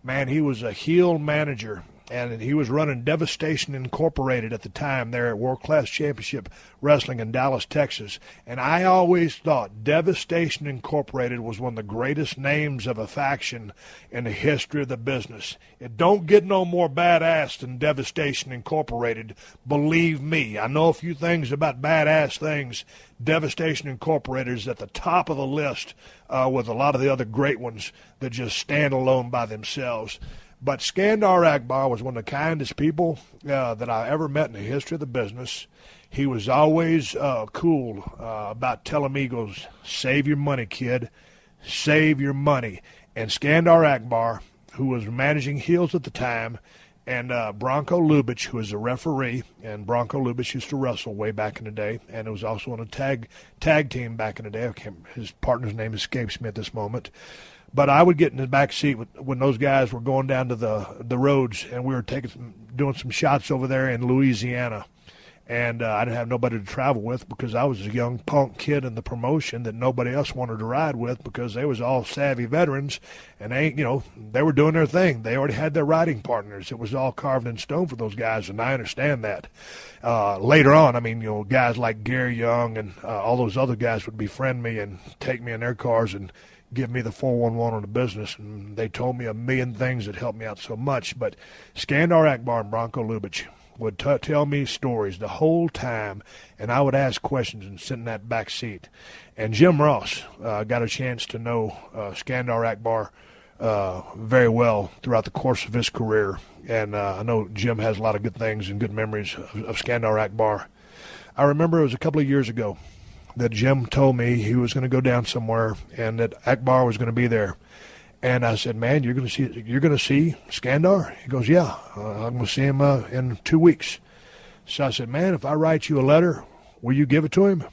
Man, he was a heel manager, and he was running Devastation Incorporated at the time there at World Class Championship Wrestling in Dallas, Texas. And I always thought Devastation Incorporated was one of the greatest names of a faction in the history of the business. It don't get no more badass than Devastation Incorporated, believe me. I know a few things about badass things. Devastation Incorporated is at the top of the list with a lot of the other great ones that just stand alone by themselves. But Skandor Akbar was one of the kindest people that I ever met in the history of the business. He was always cool about telling me, he goes, save your money, kid, save your money. And Skandor Akbar, who was managing heels at the time, And Bronco Lubitsch, who was a referee, and Bronco Lubitsch used to wrestle way back in the day, and it was also on a tag team back in the day. His partner's name escapes me at this moment. But I would get in the back seat when those guys were going down to the roads, and we were doing some shots over there in Louisiana. And I didn't have nobody to travel with because I was a young punk kid in the promotion that nobody else wanted to ride with because they was all savvy veterans, and they were doing their thing. They already had their riding partners. It was all carved in stone for those guys, and I understand that. Later on, guys like Gary Young and all those other guys would befriend me and take me in their cars and give me the 411 on the business, and they told me a million things that helped me out so much. But Skandor Akbar and Bronco Lubitsch would tell me stories the whole time, and I would ask questions and sit in that back seat. And Jim Ross got a chance to know Skandor Akbar very well throughout the course of his career, and I know Jim has a lot of good things and good memories of Skandor Akbar. I remember it was a couple of years ago that Jim told me he was going to go down somewhere and that Akbar was going to be there. And I said, "Man, you're going to see Skandor?" He goes, "Yeah, I'm going to see him in 2 weeks." So I said, "Man, if I write you a letter, will you give it to him?"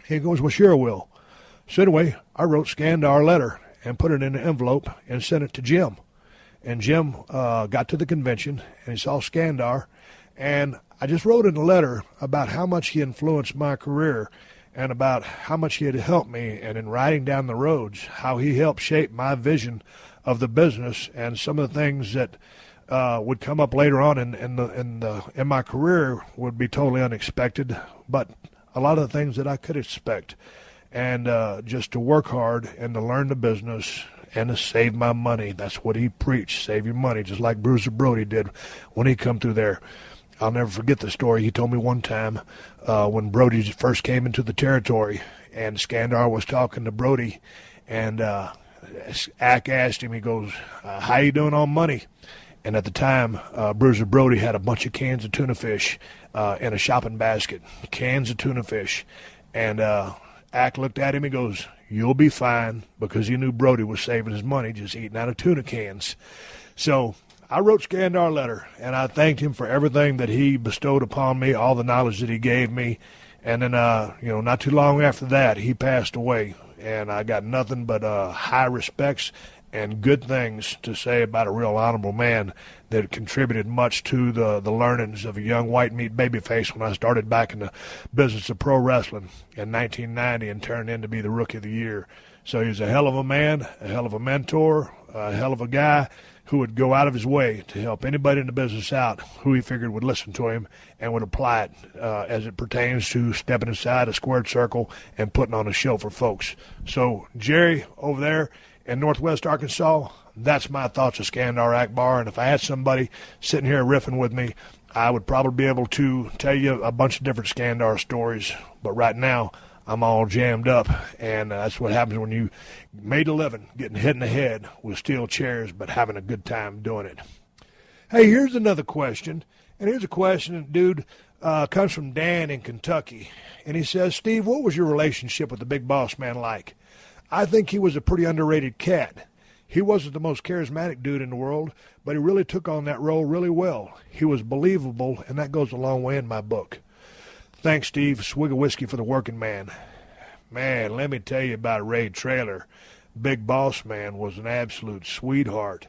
He goes, "Well, sure I will." So anyway, I wrote Skandor a letter and put it in an envelope and sent it to Jim. And Jim got to the convention and he saw Skandor, and I just wrote in a letter about how much he influenced my career and about how much he had helped me, and in riding down the roads, how he helped shape my vision of the business, and some of the things that would come up later on in my career would be totally unexpected, but a lot of the things that I could expect, and just to work hard and to learn the business and to save my money. That's what he preached, save your money, just like Bruiser Brody did when he come through there. I'll never forget the story. He told me one time when Brody first came into the territory, and Skandor was talking to Brody, and Ak asked him, he goes, "How you doing on money?" And at the time, Bruiser Brody had a bunch of cans of tuna fish in a shopping basket, cans of tuna fish. And Ak looked at him, he goes, "You'll be fine," because he knew Brody was saving his money just eating out of tuna cans. So I wrote Skandor a letter, and I thanked him for everything that he bestowed upon me, all the knowledge that he gave me. And then, not too long after that, he passed away, and I got nothing but high respects and good things to say about a real honorable man that contributed much to the learnings of a young white meat babyface when I started back in the business of pro wrestling in 1990 and turned in to be the Rookie of the Year. So he was a hell of a man, a hell of a mentor, a hell of a guy who would go out of his way to help anybody in the business out who he figured would listen to him and would apply it as it pertains to stepping inside a squared circle and putting on a show for folks. So, Jerry, over there in Northwest Arkansas, that's my thoughts of Skandor Akbar. And if I had somebody sitting here riffing with me, I would probably be able to tell you a bunch of different Skandor stories. But right now, I'm all jammed up, and that's what happens when you made a living, getting hit in the head with steel chairs, but having a good time doing it. Hey, here's another question, and here's a question, dude, comes from Dan in Kentucky, and he says, "Steve, what was your relationship with the Big Boss Man like?" I think he was a pretty underrated cat. He wasn't the most charismatic dude in the world, but he really took on that role really well. He was believable, and that goes a long way in my book. Thanks, Steve. Swig of whiskey for the working man. Man, let me tell you about Ray Traylor. Big Boss Man was an absolute sweetheart.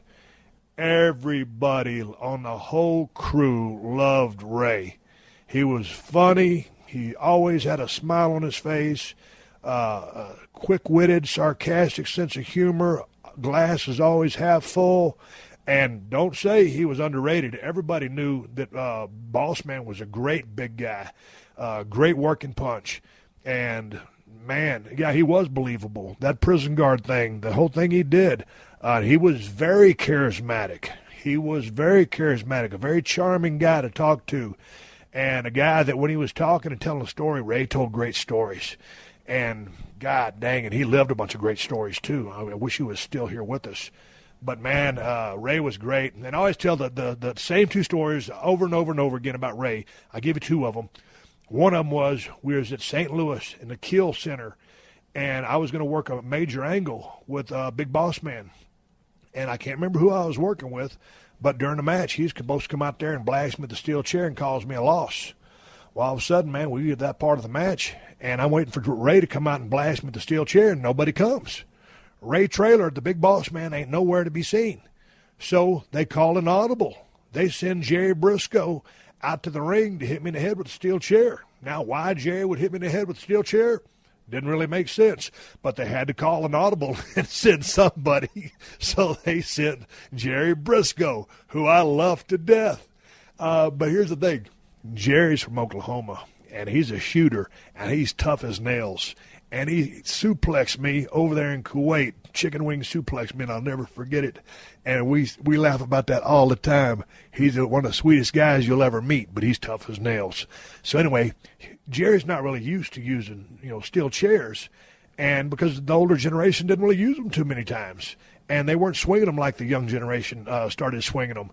Everybody on the whole crew loved Ray. He was funny. He always had a smile on his face, quick-witted, sarcastic sense of humor. Glass is always half full. And don't say he was underrated. Everybody knew that Boss Man was a great big guy. Great working punch, and man, yeah, he was believable. That prison guard thing, the whole thing he did, he was very charismatic. He was very charismatic, a very charming guy to talk to, and a guy that when he was talking and telling a story, Ray told great stories. And God dang it, he lived a bunch of great stories too. I wish he was still here with us. But man, Ray was great, and I always tell the same two stories over and over and over again about Ray. I give you two of them. One of them was we was at St. Louis in the Kiel Center, and I was going to work a major angle with Big Boss Man. And I can't remember who I was working with, But during the match, he's supposed to come out there and blast me with the steel chair and cause me a loss. Well, all of a sudden, man, we get that part of the match, and I'm waiting for Ray to come out and blast me with the steel chair, and nobody comes. Ray Traylor, the big boss man, ain't nowhere to be seen. So they call an audible. They send Jerry Briscoe out to the ring to hit me in the head with a steel chair. Now, why Jerry would hit me in the head with a steel chair didn't really make sense, but they had to call an audible and send somebody. So they sent Jerry Briscoe, who I love to death. But here's the thing. Jerry's from Oklahoma, and he's a shooter, and he's tough as nails. And he suplexed me over there in Kuwait, chicken wing suplexed me, and I'll never forget it. And we laugh about that all the time. He's one of the sweetest guys you'll ever meet, but he's tough as nails. So anyway, Jerry's not really used to using, steel chairs, and because the older generation didn't really use them too many times, and they weren't swinging them like the young generation started swinging them.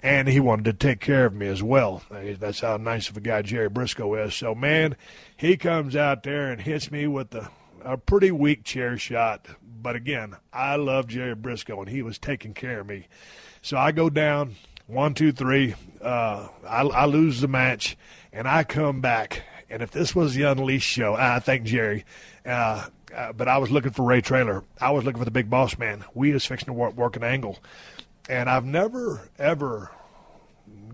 And he wanted to take care of me as well. That's how nice of a guy Jerry Briscoe is. So, man, he comes out there and hits me with a pretty weak chair shot. But, again, I love Jerry Briscoe, and he was taking care of me. So I go down, 1, 2, 3. I lose the match, and I come back. And if this was the Unleashed show, I thank Jerry. But I was looking for Ray Traylor. I was looking for the big boss man. We was fixing to work an angle. And I've never, ever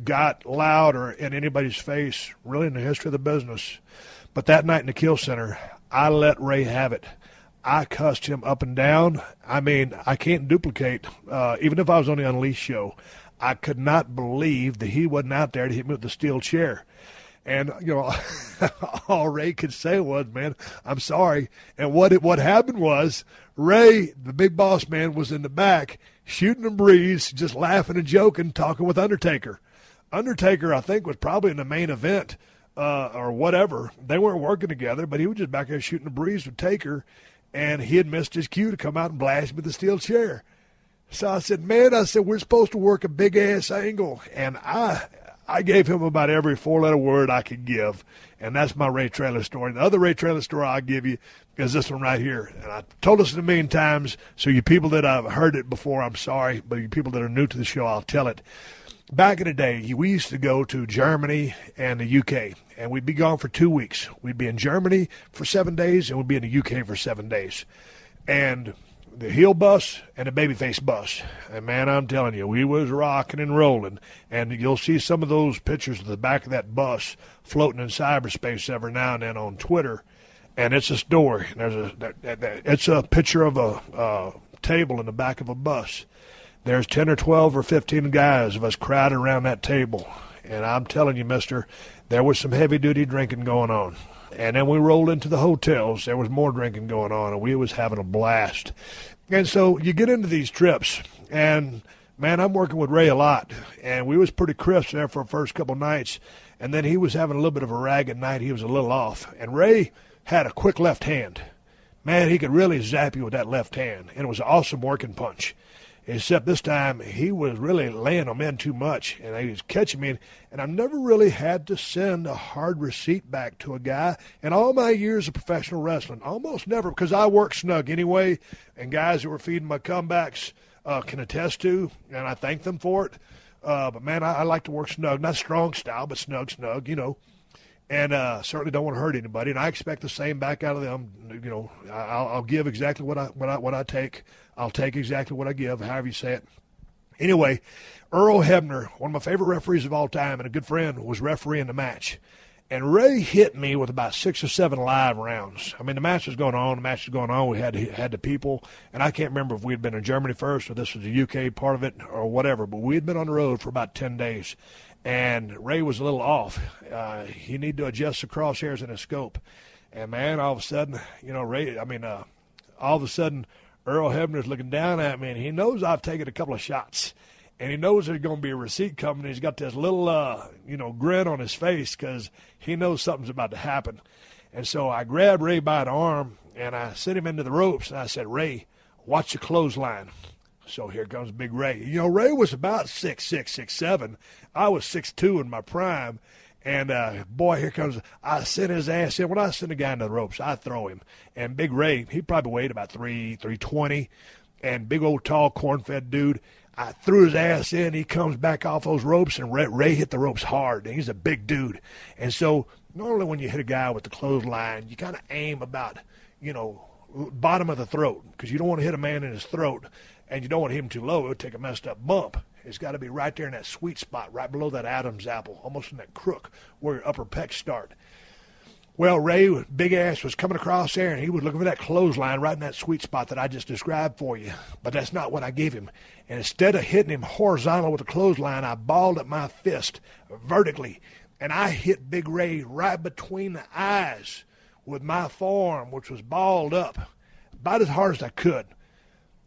got loud or in anybody's face, really in the history of the business. But that night in the Kill Center, I let Ray have it. I cussed him up and down. I mean, I can't duplicate. Even if I was on the Unleashed show, I could not believe that he wasn't out there to hit me with the steel chair. And, all Ray could say was, man, I'm sorry. And what happened was Ray, the big boss man, was in the back shooting a breeze, just laughing and joking, talking with Undertaker. Undertaker, I think, was probably in the main event or whatever. They weren't working together, but he was just back there shooting a breeze with Taker, and he had missed his cue to come out and blast me with the steel chair. So I said, we're supposed to work a big-ass angle. And I gave him about every four-letter word I could give, and that's my Ray Traylor story. The other Ray Traylor story I'll give you is this one right here. And I told this a million times, so you people that have heard it before, I'm sorry, but you people that are new to the show, I'll tell it. Back in the day, we used to go to Germany and the UK, and we'd be gone for 2 weeks. We'd be in Germany for 7 days, and we'd be in the UK for 7 days. And the heel bus and the babyface bus. And, man, I'm telling you, we was rocking and rolling. And you'll see some of those pictures of the back of that bus floating in cyberspace every now and then on Twitter. And it's a story. It's a picture of a table in the back of a bus. There's 10 or 12 or 15 guys of us crowded around that table. And I'm telling you, mister, there was some heavy-duty drinking going on. And then we rolled into the hotels. There was more drinking going on, and we was having a blast. And so you get into these trips, and, man, I'm working with Ray a lot. And we was pretty crisp there for the first couple nights. And then he was having a little bit of a ragged night. He was a little off. And Ray had a quick left hand. Man, he could really zap you with that left hand. And it was an awesome working punch. Except this time, he was really laying them in too much, and he was catching me. And I've never really had to send a hard receipt back to a guy in all my years of professional wrestling. Almost never, because I work snug anyway, and guys who were feeding my comebacks can attest to, and I thank them for it. But, man, I like to work snug. Not strong style, but snug, And certainly don't want to hurt anybody, and I expect the same back out of them. I'll give exactly what I take. I'll take exactly what I give, however you say it. Anyway, Earl Hebner, one of my favorite referees of all time and a good friend, was refereeing the match. And Ray hit me with about 6 or 7 live rounds. I mean, the match was going on. We had the people, and I can't remember if we had been in Germany first or this was the UK part of it or whatever, but we had been on the road for about 10 days. And Ray was a little off. He needed to adjust the crosshairs in his scope. And, man, all of a sudden, all of a sudden, Earl Hebner's looking down at me, and he knows I've taken a couple of shots. And he knows there's going to be a receipt coming. He's got this little, grin on his face because he knows something's about to happen. And so I grabbed Ray by the arm, and I sent him into the ropes, and I said, Ray, watch the clothesline. So here comes Big Ray. Ray was about 6'6", 6'7". I was 6'2" in my prime. And, boy, here comes – I sent his ass in. When I send a guy into the ropes, I throw him. And Big Ray, he probably weighed about 320. And big old tall corn-fed dude, I threw his ass in. He comes back off those ropes, and Ray hit the ropes hard. And he's a big dude. And so normally when you hit a guy with the clothesline, you kind of aim about, bottom of the throat, because you don't want to hit a man in his throat, and you don't want to hit him too low. It would take a messed up bump. It's got to be right there in that sweet spot, right below that Adam's apple, almost in that crook where your upper pecs start. Well, Ray, with big ass, was coming across there, and he was looking for that clothesline right in that sweet spot that I just described for you. But that's not what I gave him. And instead of hitting him horizontal with the clothesline, I balled up my fist vertically, and I hit Big Ray right between the eyes with my forearm, which was balled up, about as hard as I could.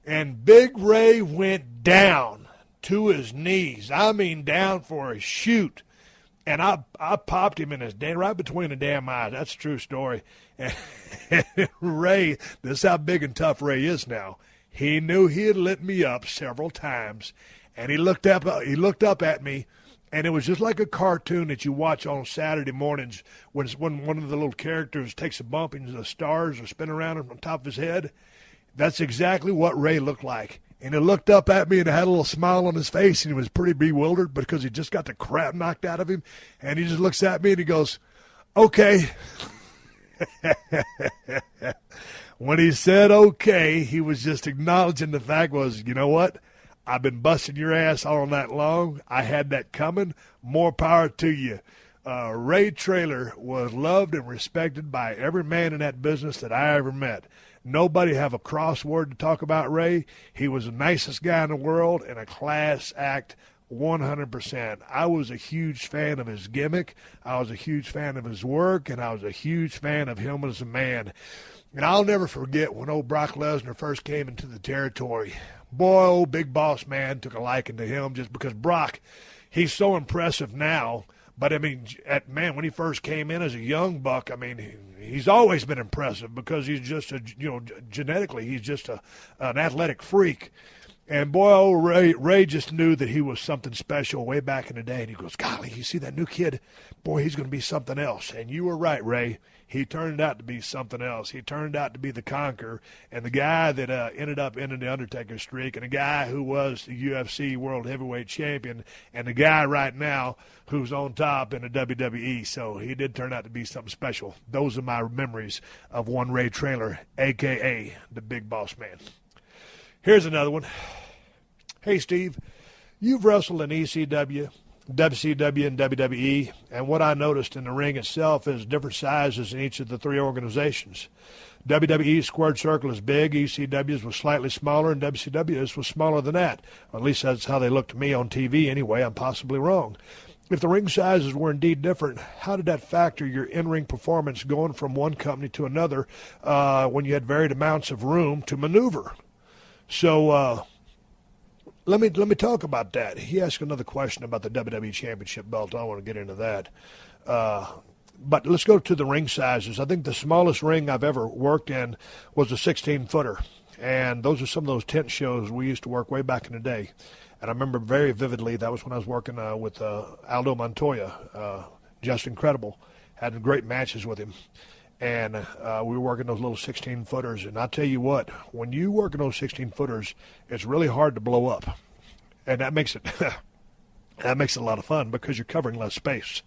And Big Ray went down to his knees. I mean down for a shoot. And I popped him in his right between the damn eyes. That's a true story. And Ray, this is how big and tough Ray is now. He knew he had lit me up several times, and he looked up at me, and it was just like a cartoon that you watch on Saturday mornings when one of the little characters takes a bump and the stars are spinning around on top of his head. That's exactly what Ray looked like. And he looked up at me and had a little smile on his face, and he was pretty bewildered because he just got the crap knocked out of him. And he just looks at me and he goes, okay. When he said okay, he was just acknowledging the fact was, you know what? I've been busting your ass all night long. I had that coming. More power to you. Ray Traylor was loved and respected by every man in that business that I ever met. Nobody have a crossword to talk about Ray. He was the nicest guy in the world and a class act 100%. I was a huge fan of his gimmick. I was a huge fan of his work, and I was a huge fan of him as a man. And I'll never forget when old Brock Lesnar first came into the territory. Boy, old Big Boss Man took a liking to him just because Brock, he's so impressive now. But, I mean, when he first came in as a young buck, I mean, he's always been impressive because he's just, genetically, he's just an athletic freak. And, boy, old Ray just knew that he was something special way back in the day. And he goes, golly, you see that new kid? Boy, he's going to be something else. And you were right, Ray. He turned out to be something else. He turned out to be the Conqueror and the guy that ended up ending the Undertaker streak, and the guy who was the UFC World Heavyweight Champion, and the guy right now who's on top in the WWE. So he did turn out to be something special. Those are my memories of one Ray Traylor, a.k.a. the Big Boss Man. Here's another one. Hey, Steve, you've wrestled in ECW, WCW, and WWE, and what I noticed in the ring itself is different sizes in each of the three organizations. WWE's squared circle is big, ECW's was slightly smaller, and WCW's was smaller than that. Or at least that's how they looked to me on TV anyway. I'm possibly wrong. If the ring sizes were indeed different, how did that factor your in-ring performance going from one company to another when you had varied amounts of room to maneuver? So let me talk about that. He asked another question about the WWE Championship belt. I don't want to get into that. But let's go to the ring sizes. I think the smallest ring I've ever worked in was a 16-footer. And those are some of those tent shows we used to work way back in the day. And I remember very vividly, that was when I was working with Aldo Montoya, just incredible. Had great matches with him. And we were working those little 16-footers. And I tell you what, when you work in those 16-footers, it's really hard to blow up. And that makes it that makes it a lot of fun because you're covering less space.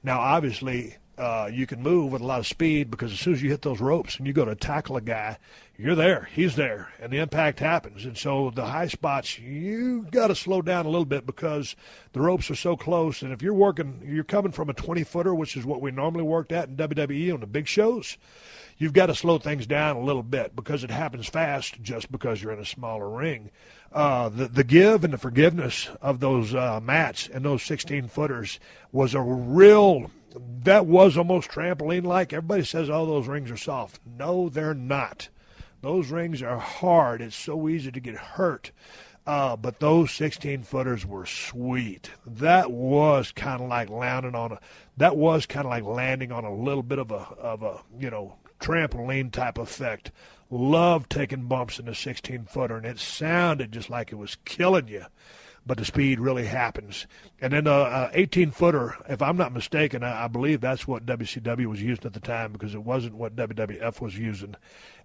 Now, obviously, you can move with a lot of speed because as soon as you hit those ropes and you go to tackle a guy, you're there, he's there, and the impact happens. And so the high spots, you got to slow down a little bit because the ropes are so close. And if you're coming from a 20-footer, which is what we normally worked at in WWE on the big shows, you've got to slow things down a little bit because it happens fast just because you're in a smaller ring. The give and the forgiveness of those mats and those 16-footers was that was almost trampoline-like. Everybody says, oh, those rings are soft. No, they're not. Those rings are hard. It's so easy to get hurt. But those 16-footers were sweet. That was kind of like landing on a little bit of a trampoline type effect. Loved taking bumps in the 16-footer, and it sounded just like it was killing you. but the speed really happens. And then 18-footer, if I'm not mistaken, I believe that's what WCW was using at the time because it wasn't what WWF was using.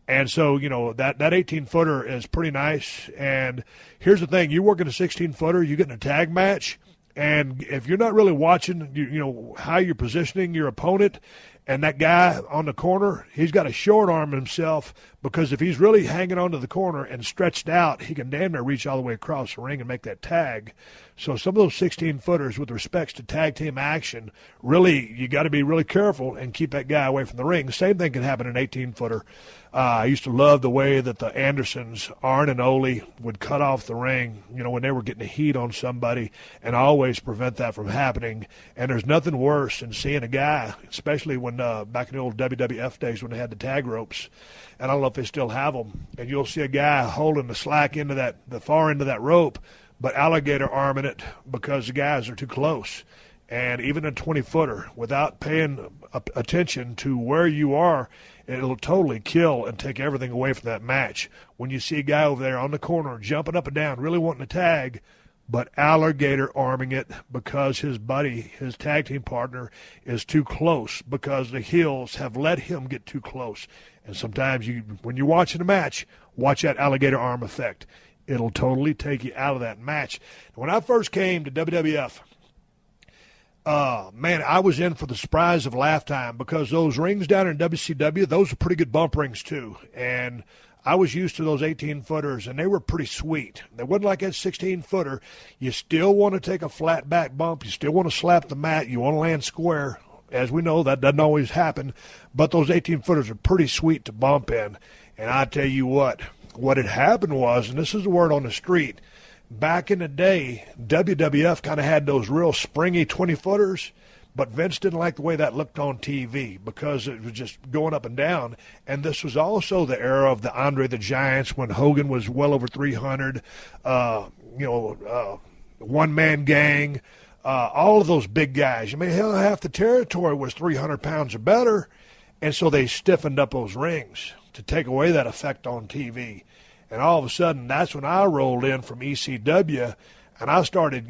And so, that 18-footer is pretty nice. And here's the thing. You work in a 16-footer, you get in a tag match, and if you're not really watching, how you're positioning your opponent, and that guy on the corner, he's got to short arm himself because if he's really hanging onto the corner and stretched out, he can damn near reach all the way across the ring and make that tag. So some of those 16-footers with respects to tag team action, really, you got to be really careful and keep that guy away from the ring. The same thing can happen in an 18-footer. I used to love the way that the Andersons, Arn and Ole, would cut off the ring, when they were getting a heat on somebody, and always prevent that from happening. And there's nothing worse than seeing a guy, especially when back in the old WWF days when they had the tag ropes, and I don't know if they still have them, and you'll see a guy holding the slack end of the far end of that rope, but alligator arming it because the guys are too close. And even a 20-footer, without paying attention to where you are, it'll totally kill and take everything away from that match. When you see a guy over there on the corner jumping up and down, really wanting to tag, but alligator arming it because his buddy, his tag team partner, is too close because the heels have let him get too close. And sometimes when you're watching a match, watch that alligator arm effect. It'll totally take you out of that match. When I first came to WWF, I was in for the surprise of a lifetime because those rings down in WCW, those are pretty good bump rings too. And I was used to those 18-footers, and they were pretty sweet. They wasn't like that 16-footer. You still want to take a flat back bump. You still want to slap the mat. You want to land square. As we know, that doesn't always happen. But those 18-footers are pretty sweet to bump in. And I tell you what had happened was, and this is the word on the street, back in the day, WWF kind of had those real springy 20-footers, but Vince didn't like the way that looked on TV because it was just going up and down. And this was also the era of the Andre the Giants when Hogan was well over 300, one-man gang, all of those big guys. I mean, hell, half the territory was 300 pounds or better, and so they stiffened up those rings to take away that effect on TV. And all of a sudden, that's when I rolled in from ECW, and I started,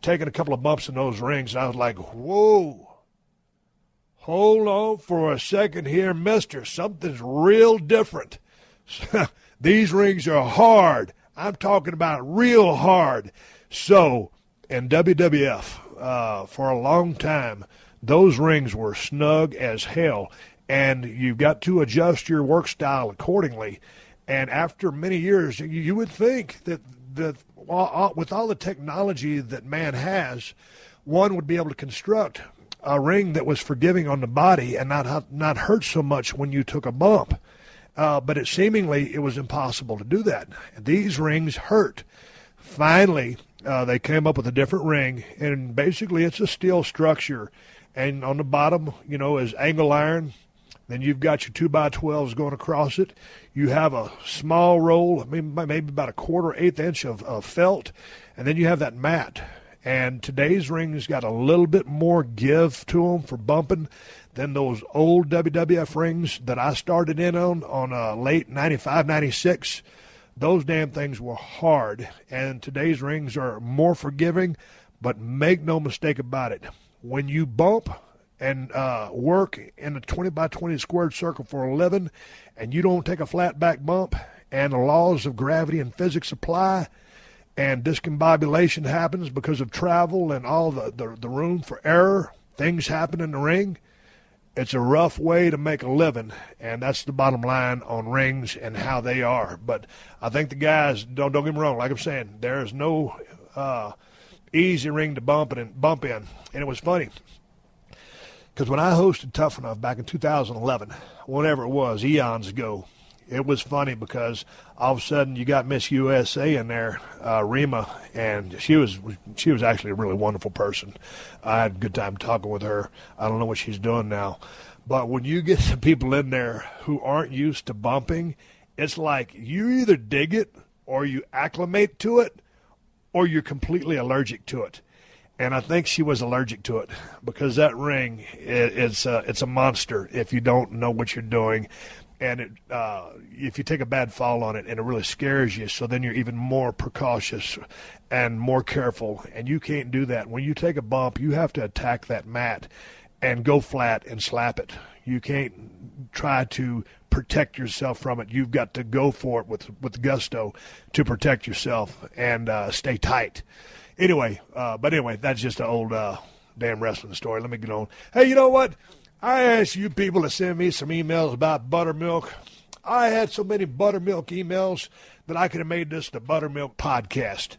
taking a couple of bumps in those rings, and I was like, whoa, hold on for a second here, mister. Something's real different. These rings are hard. I'm talking about real hard. So in WWF, for a long time, those rings were snug as hell, and you've got to adjust your work style accordingly. And after many years, you would think that with all the technology that man has, one would be able to construct a ring that was forgiving on the body and not hurt so much when you took a bump. But it was impossible to do that. These rings hurt. Finally, they came up with a different ring, and basically it's a steel structure. And on the bottom, is angle iron. Then you've got your 2x12s going across it. You have a small roll, maybe about a quarter-eighth inch of felt, and then you have that mat. And today's rings got a little bit more give to them for bumping than those old WWF rings that I started in on late 95, 96. Those damn things were hard, and today's rings are more forgiving, but make no mistake about it. When you bump and work in a 20x20 squared circle for a living, and you don't take a flat back bump, and the laws of gravity and physics apply, and discombobulation happens because of travel and all the room for error, things happen in the ring, it's a rough way to make a living, and that's the bottom line on rings and how they are. But I think the guys, don't get me wrong, like I'm saying, there is no easy ring to bump in. And it was funny, because when I hosted Tough Enough back in 2011, whenever it was, eons ago, it was funny because all of a sudden you got Miss USA in there, Rima, and she was actually a really wonderful person. I had a good time talking with her. I don't know what she's doing now. But when you get some people in there who aren't used to bumping, it's like you either dig it or you acclimate to it or you're completely allergic to it. And I think she was allergic to it because that ring, it's a monster if you don't know what you're doing. and if you take a bad fall on it, and it really scares you, so then you're even more precautious and more careful, and you can't do that. When you take a bump, you have to attack that mat and go flat and slap it. You can't try to protect yourself from it. You've got to go for it with gusto to protect yourself and stay tight. Anyway, that's just an old damn wrestling story. Let me get on. Hey, you know what? I asked you people to send me some emails about buttermilk. I had so many buttermilk emails that I could have made this the Buttermilk podcast.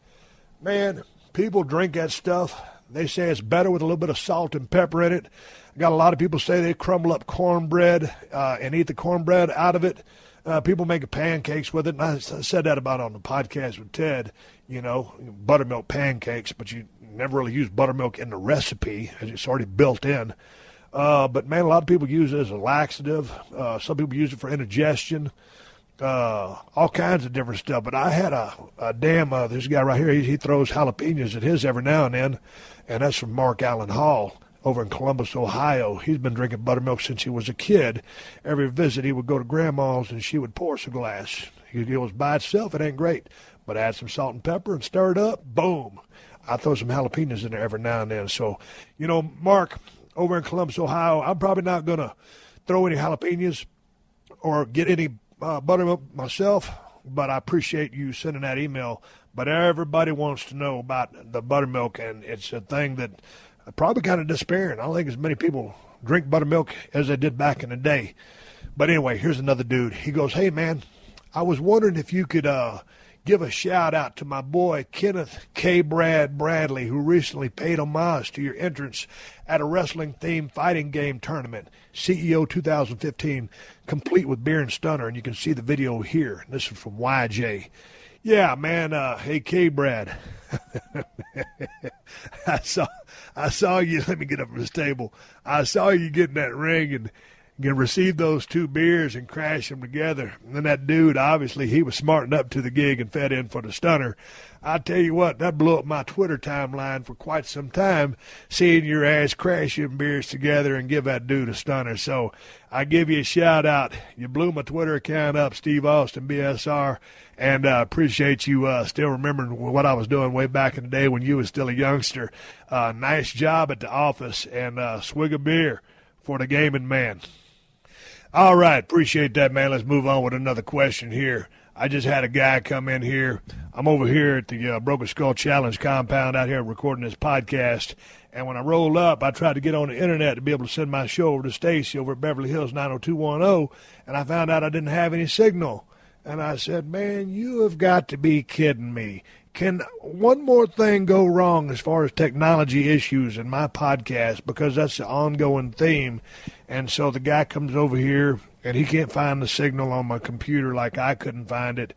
Man, people drink that stuff. They say it's better with a little bit of salt and pepper in it. I got a lot of people say they crumble up cornbread and eat the cornbread out of it. People make pancakes with it. And I said that about on the podcast with Ted, buttermilk pancakes, but you never really use buttermilk in the recipe. It's already built in. But, man, a lot of people use it as a laxative. Some people use it for indigestion, all kinds of different stuff. But I had this guy right here, he throws jalapenos at his every now and then, and that's from Mark Allen Hall over in Columbus, Ohio. He's been drinking buttermilk since he was a kid. Every visit he would go to Grandma's, and she would pour us a glass. He goes, by itself, it ain't great, but add some salt and pepper and stir it up, boom. I throw some jalapenos in there every now and then. So, Mark, over in Columbus, Ohio, I'm probably not going to throw any jalapenos or get any buttermilk myself, but I appreciate you sending that email. But everybody wants to know about the buttermilk, and it's a thing that probably kind of disappearing. I don't think as many people drink buttermilk as they did back in the day. But anyway, here's another dude. He goes, hey, man, I was wondering if you could give a shout-out to my boy Kenneth K. Bradley, who recently paid homage to your entrance at a wrestling-themed fighting game tournament, CEO 2015, complete with beer and stunner, and you can see the video here. This is from YJ. Yeah, man, hey, K-Brad. I saw you. Let me get up from this table. I saw you get in that ring and receive those two beers and crash them together. And then that dude, obviously, he was smarting up to the gig and fed in for the stunner. I tell you what, that blew up my Twitter timeline for quite some time, seeing your ass crash them beers together and give that dude a stunner. So I give you a shout-out. You blew my Twitter account up, Steve Austin, BSR, and appreciate you still remembering what I was doing way back in the day when you was still a youngster. Nice job at the office, and swig of beer for the gaming man. All right, appreciate that, man. Let's move on with another question here. I just had a guy come in here. I'm over here at the Broken Skull Challenge compound out here recording this podcast, and when I rolled up, I tried to get on the internet to be able to send my show over to Stacy over at Beverly Hills 90210, and I found out I didn't have any signal. And I said, man, you have got to be kidding me. Can one more thing go wrong as far as technology issues in my podcast? Because that's the ongoing theme. And so the guy comes over here, and he can't find the signal on my computer like I couldn't find it.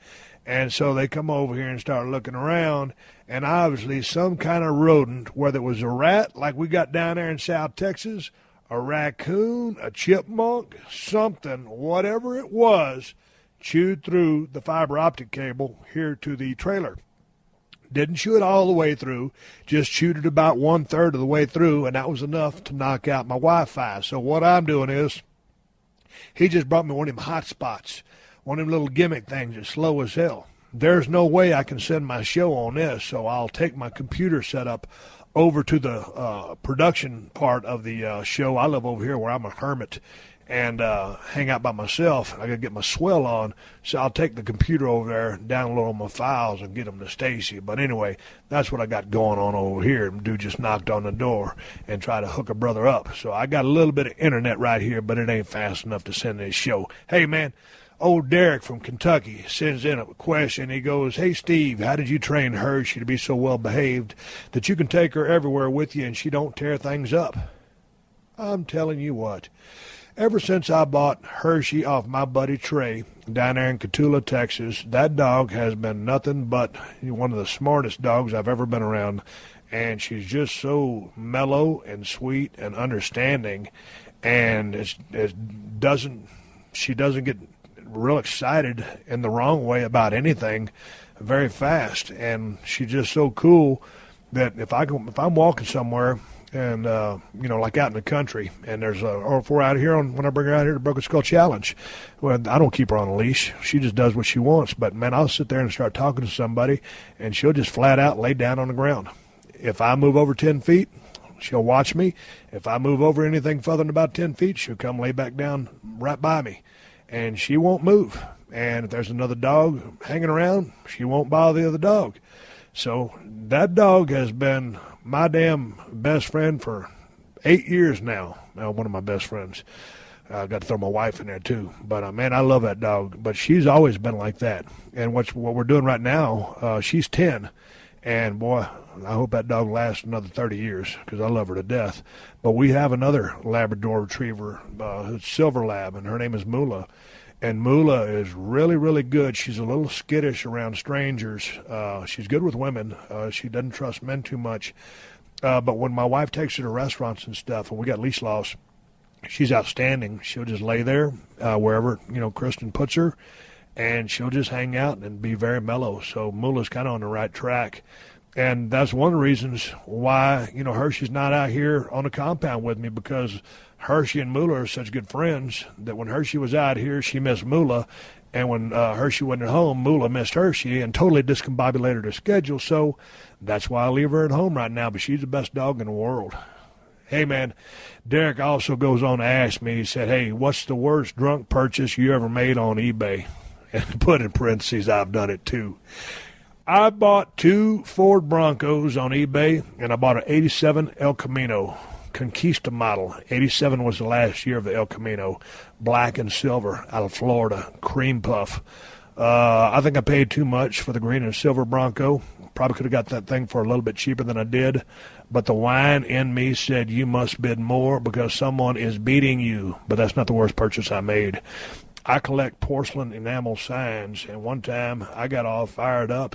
And so they come over here and start looking around, and obviously some kind of rodent, whether it was a rat like we got down there in South Texas, a raccoon, a chipmunk, something, whatever it was, chewed through the fiber optic cable here to the trailer. Didn't chew it all the way through, just chewed it about 1/3 of the way through, and that was enough to knock out my Wi-Fi. So what I'm doing is, he just brought me one of them hotspots, one of them little gimmick things that's slow as hell. There's no way I can send my show on this, so I'll take my computer setup over to the production part of the show. I live over here where I'm a hermit and hang out by myself. I got to get my swell on, so I'll take the computer over there, download my files, and get them to Stacy. But anyway, that's what I got going on over here. Dude just knocked on the door and tried to hook a brother up. So I got a little bit of internet right here, but it ain't fast enough to send this show. Hey, man, old Derek from Kentucky sends in a question. He goes, hey, Steve, how did you train Hershey to be so well-behaved that you can take her everywhere with you and she don't tear things up? I'm telling you what. Ever since I bought Hershey off my buddy Trey down there in Cotulla, Texas, that dog has been nothing but one of the smartest dogs I've ever been around. And she's just so mellow and sweet and understanding. And she doesn't get real excited in the wrong way about anything very fast. And she's just so cool that if I'm walking somewhere And, like out in the country. And there's or if we're out here when I bring her out here to Broken Skull Challenge, well, I don't keep her on a leash. She just does what she wants. But, man, I'll sit there and start talking to somebody, and she'll just flat out lay down on the ground. If I move over 10 feet, she'll watch me. If I move over anything further than about 10 feet, she'll come lay back down right by me. And she won't move. And if there's another dog hanging around, she won't bother the other dog. So that dog has been my damn best friend for 8 years now. One of my best friends. I got to throw my wife in there too. But, man, I love that dog. But she's always been like that. And what we're doing right now, she's 10. And, boy, I hope that dog lasts another 30 years because I love her to death. But we have another Labrador Retriever, Silver Lab, and her name is Moolah. And Moolah is really, really good. She's a little skittish around strangers. She's good with women. She doesn't trust men too much. But when my wife takes her to restaurants and stuff, and we got leash loss, she's outstanding. She'll just lay there wherever, Kristen puts her, and she'll just hang out and be very mellow. So Moolah's kind of on the right track. And that's one of the reasons why, Hershey's not out here on the compound with me, because Hershey and Moolah are such good friends that when Hershey was out here, she missed Moolah. And when Hershey wasn't at home, Moolah missed Hershey and totally discombobulated her schedule. So that's why I leave her at home right now. But she's the best dog in the world. Hey, man, Derek also goes on to ask me, he said, hey, what's the worst drunk purchase you ever made on eBay? And put in parentheses, I've done it too. I bought 2 Ford Broncos on eBay, and I bought an 87 El Camino Conquista model. 87 was the last year of the El Camino, black and silver, out of Florida, cream puff. I think I paid too much for the green and silver Bronco. Probably could have got that thing for a little bit cheaper than I did, but the wine in me said you must bid more because someone is beating you. But that's not the worst purchase I made. I collect porcelain enamel signs, and one time I got all fired up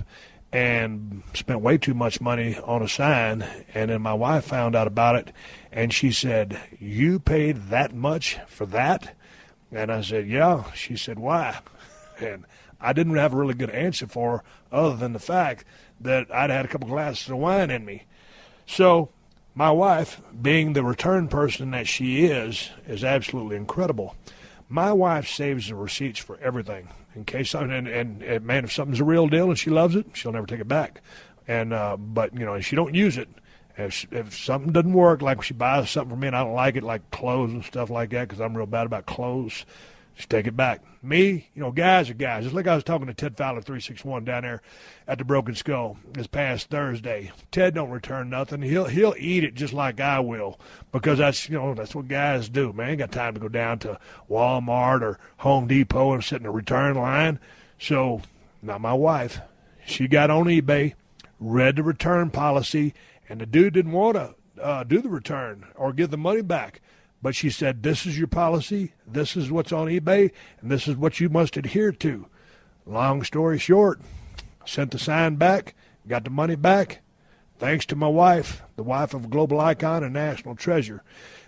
and spent way too much money on a sign, and then my wife found out about it, and she said, you paid that much for that? And I said, yeah. She said, why? And I didn't have a really good answer for her other than the fact that I'd had a couple glasses of wine in me. So my wife, being the return person that she is absolutely incredible. My wife saves the receipts for everything in case something, and man, if something's a real deal and she loves it, she'll never take it back. And but she don't use it. If something doesn't work, like she buys something for me and I don't like it, like clothes and stuff like that, because I'm real bad about clothes, just take it back. Me, guys are guys. Just like I was talking to Ted Fowler 361 down there at the Broken Skull this past Thursday. Ted don't return nothing. He'll eat it just like I will, because that's that's what guys do. Man, I ain't got time to go down to Walmart or Home Depot and sit in a return line. So now my wife, she got on eBay, read the return policy, and the dude didn't want to do the return or give the money back. But she said, this is your policy, this is what's on eBay, and this is what you must adhere to. Long story short, sent the sign back, got the money back, thanks to my wife, the wife of a global icon and national treasure.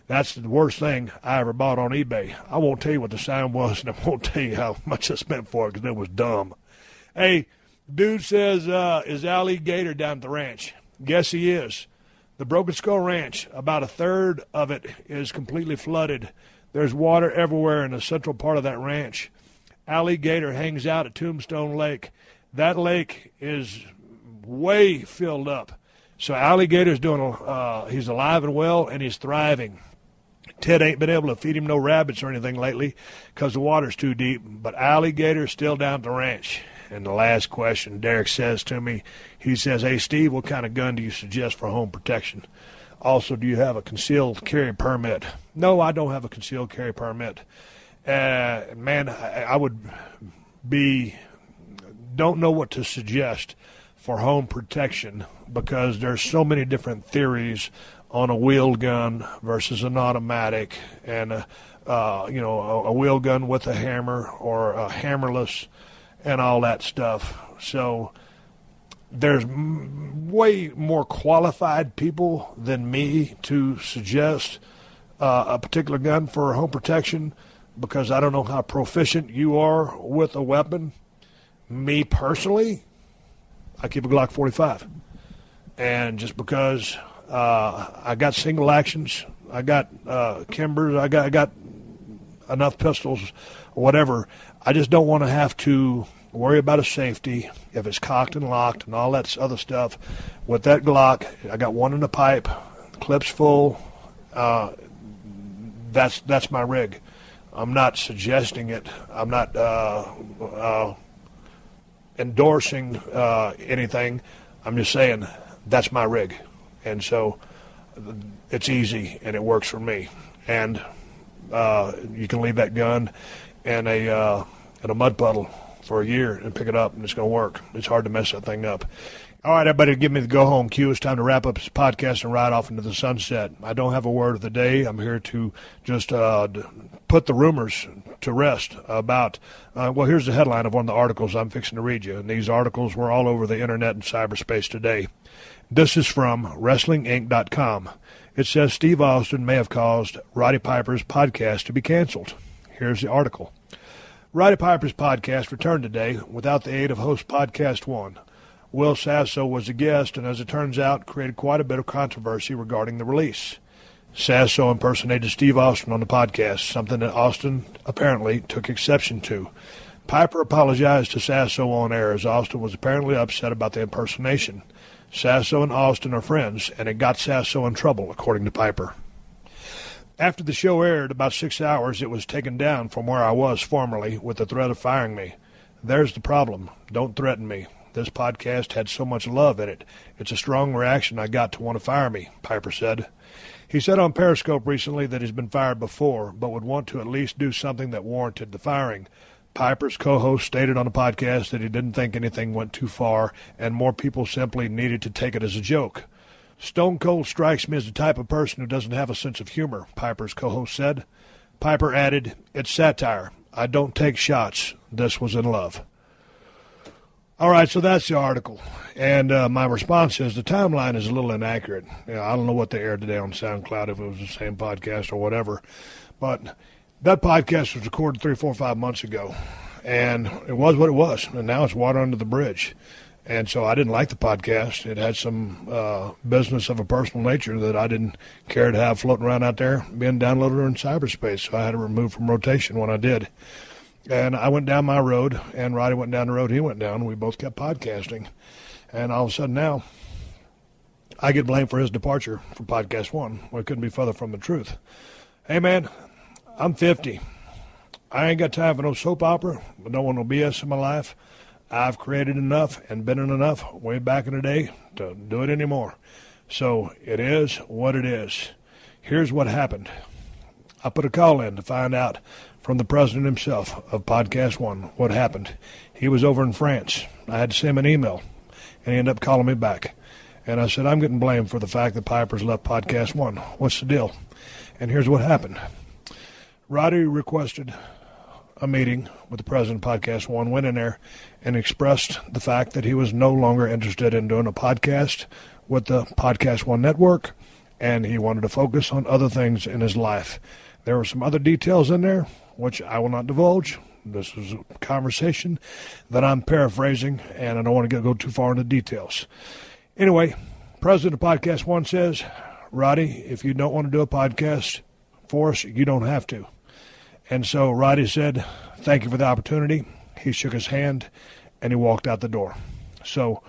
That's the worst thing I ever bought on eBay. I won't tell you what the sign was, and I won't tell you how much I spent for it, because it was dumb. Hey, dude says, is Alligator down at the ranch? Yes, he is. The Broken Skull Ranch, about a third of it is completely flooded. There's water everywhere in the central part of that ranch. Alligator hangs out at Tombstone Lake. That lake is way filled up. So Alligator's doing, he's alive and well, and he's thriving. Ted ain't been able to feed him no rabbits or anything lately because the water's too deep, but Alligator's still down at the ranch. And the last question, Derek says to me, he says, hey, Steve, what kind of gun do you suggest for home protection? Also, do you have a concealed carry permit? No, I don't have a concealed carry permit. Man, I would don't know what to suggest for home protection because there's so many different theories on a wheeled gun versus an automatic and, a wheeled gun with a hammer or a hammerless and all that stuff. So there's way more qualified people than me to suggest a particular gun for home protection because I don't know how proficient you are with a weapon. Me personally, I keep a Glock 45. And just because I got single actions. I got Kimbers. I got enough pistols, whatever. I just don't want to have to worry about a safety if it's cocked and locked and all that other stuff. With that Glock, I got one in the pipe, clip's full. That's my rig. I'm not suggesting it. I'm not endorsing anything. I'm just saying that's my rig. And so it's easy and it works for me. And you can leave that gun in a mud puddle for a year and pick it up, and it's going to work. It's hard to mess that thing up. All right, everybody, give me the go-home cue. It's time to wrap up this podcast and ride off into the sunset. I don't have a word of the day. I'm here to just put the rumors to rest about, well, here's the headline of one of the articles I'm fixing to read you, and these articles were all over the internet and cyberspace today. This is from WrestlingInc.com. It says Steve Austin may have caused Roddy Piper's podcast to be canceled. Here's the article. Roddy Piper's podcast returned today without the aid of host PodcastOne. Will Sasso was a guest and, as it turns out, created quite a bit of controversy regarding the release. Sasso impersonated Steve Austin on the podcast, something that Austin apparently took exception to. Piper apologized to Sasso on air as Austin was apparently upset about the impersonation. Sasso and Austin are friends, and it got Sasso in trouble, according to Piper. After the show aired about 6 hours, it was taken down from where I was formerly with the threat of firing me. There's the problem. Don't threaten me. This podcast had so much love in it. It's a strong reaction I got to want to fire me, Piper said. He said on Periscope recently that he's been fired before, but would want to at least do something that warranted the firing. Piper's co-host stated on the podcast that he didn't think anything went too far, and more people simply needed to take it as a joke. Stone Cold strikes me as the type of person who doesn't have a sense of humor, Piper's co-host said. Piper added, it's satire. I don't take shots. This was in love. All right, so that's the article. And my response is the timeline is a little inaccurate. I don't know what they aired today on SoundCloud, if it was the same podcast or whatever. But that podcast was recorded 3, 4, 5 months ago. And it was what it was. And now it's water under the bridge. And so I didn't like the podcast. It had some business of a personal nature that I didn't care to have floating around out there being downloaded in cyberspace. So I had to remove from rotation when I did. And I went down my road, and Roddy went down the road he went down. We both kept podcasting. And all of a sudden now, I get blamed for his departure from PodcastOne. Well, it couldn't be further from the truth. Hey, man, I'm 50. I ain't got time for no soap opera. I don't want no BS in my life. I've created enough and been in enough way back in the day to do it anymore. So it is what it is. Here's what happened. I put a call in to find out from the president himself of PodcastOne what happened. He was over in France. I had to send him an email, and he ended up calling me back. And I said, I'm getting blamed for the fact that Piper's left PodcastOne. What's the deal? And here's what happened. Roddy requested a meeting with the president of PodcastOne, went in there and expressed the fact that he was no longer interested in doing a podcast with the PodcastOne network, and he wanted to focus on other things in his life. There were some other details in there, which I will not divulge. This is a conversation that I'm paraphrasing, and I don't want to go too far into details. Anyway, president of PodcastOne says, Roddy, if you don't want to do a podcast for us, you don't have to. And so Roddy said, thank you for the opportunity. He shook his hand, and he walked out the door. So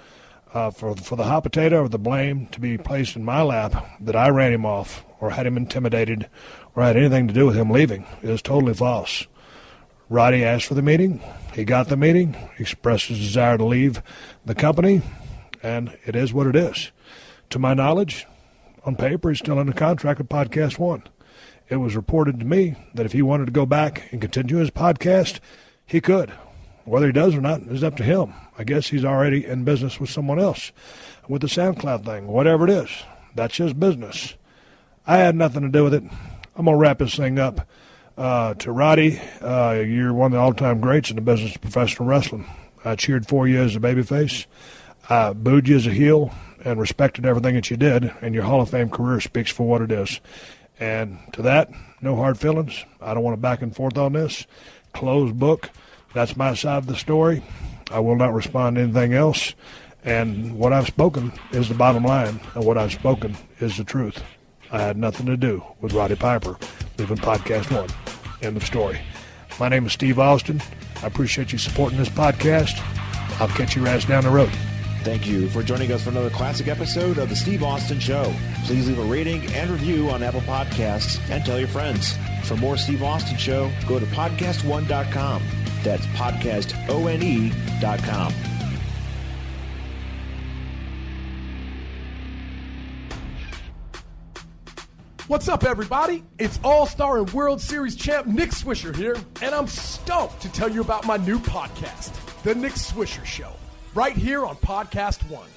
for the hot potato or the blame to be placed in my lap that I ran him off or had him intimidated or had anything to do with him leaving is totally false. Roddy asked for the meeting. He got the meeting, expressed his desire to leave the company, and it is what it is. To my knowledge, on paper, he's still under contract with PodcastOne. It was reported to me that if he wanted to go back and continue his podcast, he could. Whether he does or not is up to him. I guess he's already in business with someone else, with the SoundCloud thing, whatever it is. That's his business. I had nothing to do with it. I'm going to wrap this thing up. To Roddy, you're one of the all-time greats in the business of professional wrestling. I cheered for you as a babyface. I booed you as a heel and respected everything that you did, and your Hall of Fame career speaks for what it is. And to that, no hard feelings. I don't want to back and forth on this. Closed book. That's my side of the story. I will not respond to anything else. And what I've spoken is the bottom line, and what I've spoken is the truth. I had nothing to do with Roddy Piper leaving Podcast One. End of story. My name is Steve Austin. I appreciate you supporting this podcast. I'll catch your ass down the road. Thank you for joining us for another classic episode of The Steve Austin Show. Please leave a rating and review on Apple Podcasts and tell your friends. For more Steve Austin Show, go to PodcastOne.com. That's PodcastOne.com. What's up, everybody? It's All-Star and World Series champ Nick Swisher here, and I'm stoked to tell you about my new podcast, The Nick Swisher Show, right here on Podcast One.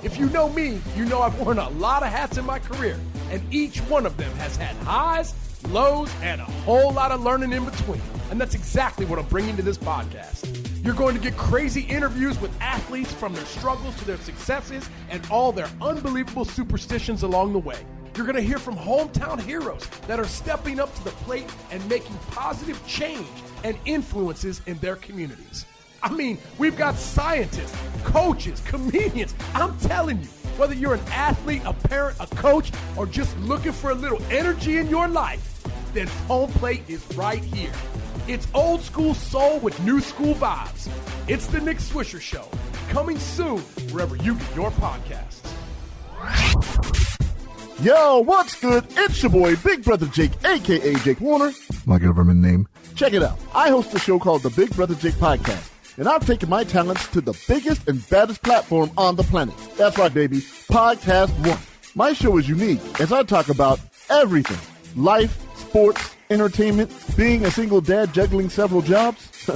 If you know me, you know I've worn a lot of hats in my career, and each one of them has had highs, lows, and a whole lot of learning in between. And that's exactly what I'm bringing to this podcast. You're going to get crazy interviews with athletes from their struggles to their successes and all their unbelievable superstitions along the way. You're going to hear from hometown heroes that are stepping up to the plate and making positive change and influences in their communities. I mean, we've got scientists, coaches, comedians. I'm telling you, whether you're an athlete, a parent, a coach, or just looking for a little energy in your life, then Home Plate is right here. It's old school soul with new school vibes. It's the Nick Swisher Show, coming soon wherever you get your podcasts. Yo, what's good? It's your boy, Big Brother Jake, a.k.a. Jake Warner, my government name. Check it out. I host a show called the Big Brother Jake Podcast, and I've taken my talents to the biggest and baddest platform on the planet. That's right, baby, Podcast One. My show is unique as I talk about everything. Life, sports, entertainment, being a single dad juggling several jobs.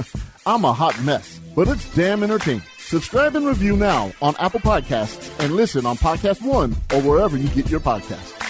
I'm a hot mess, but it's damn entertaining. Subscribe and review now on Apple Podcasts and listen on Podcast One or wherever you get your podcasts.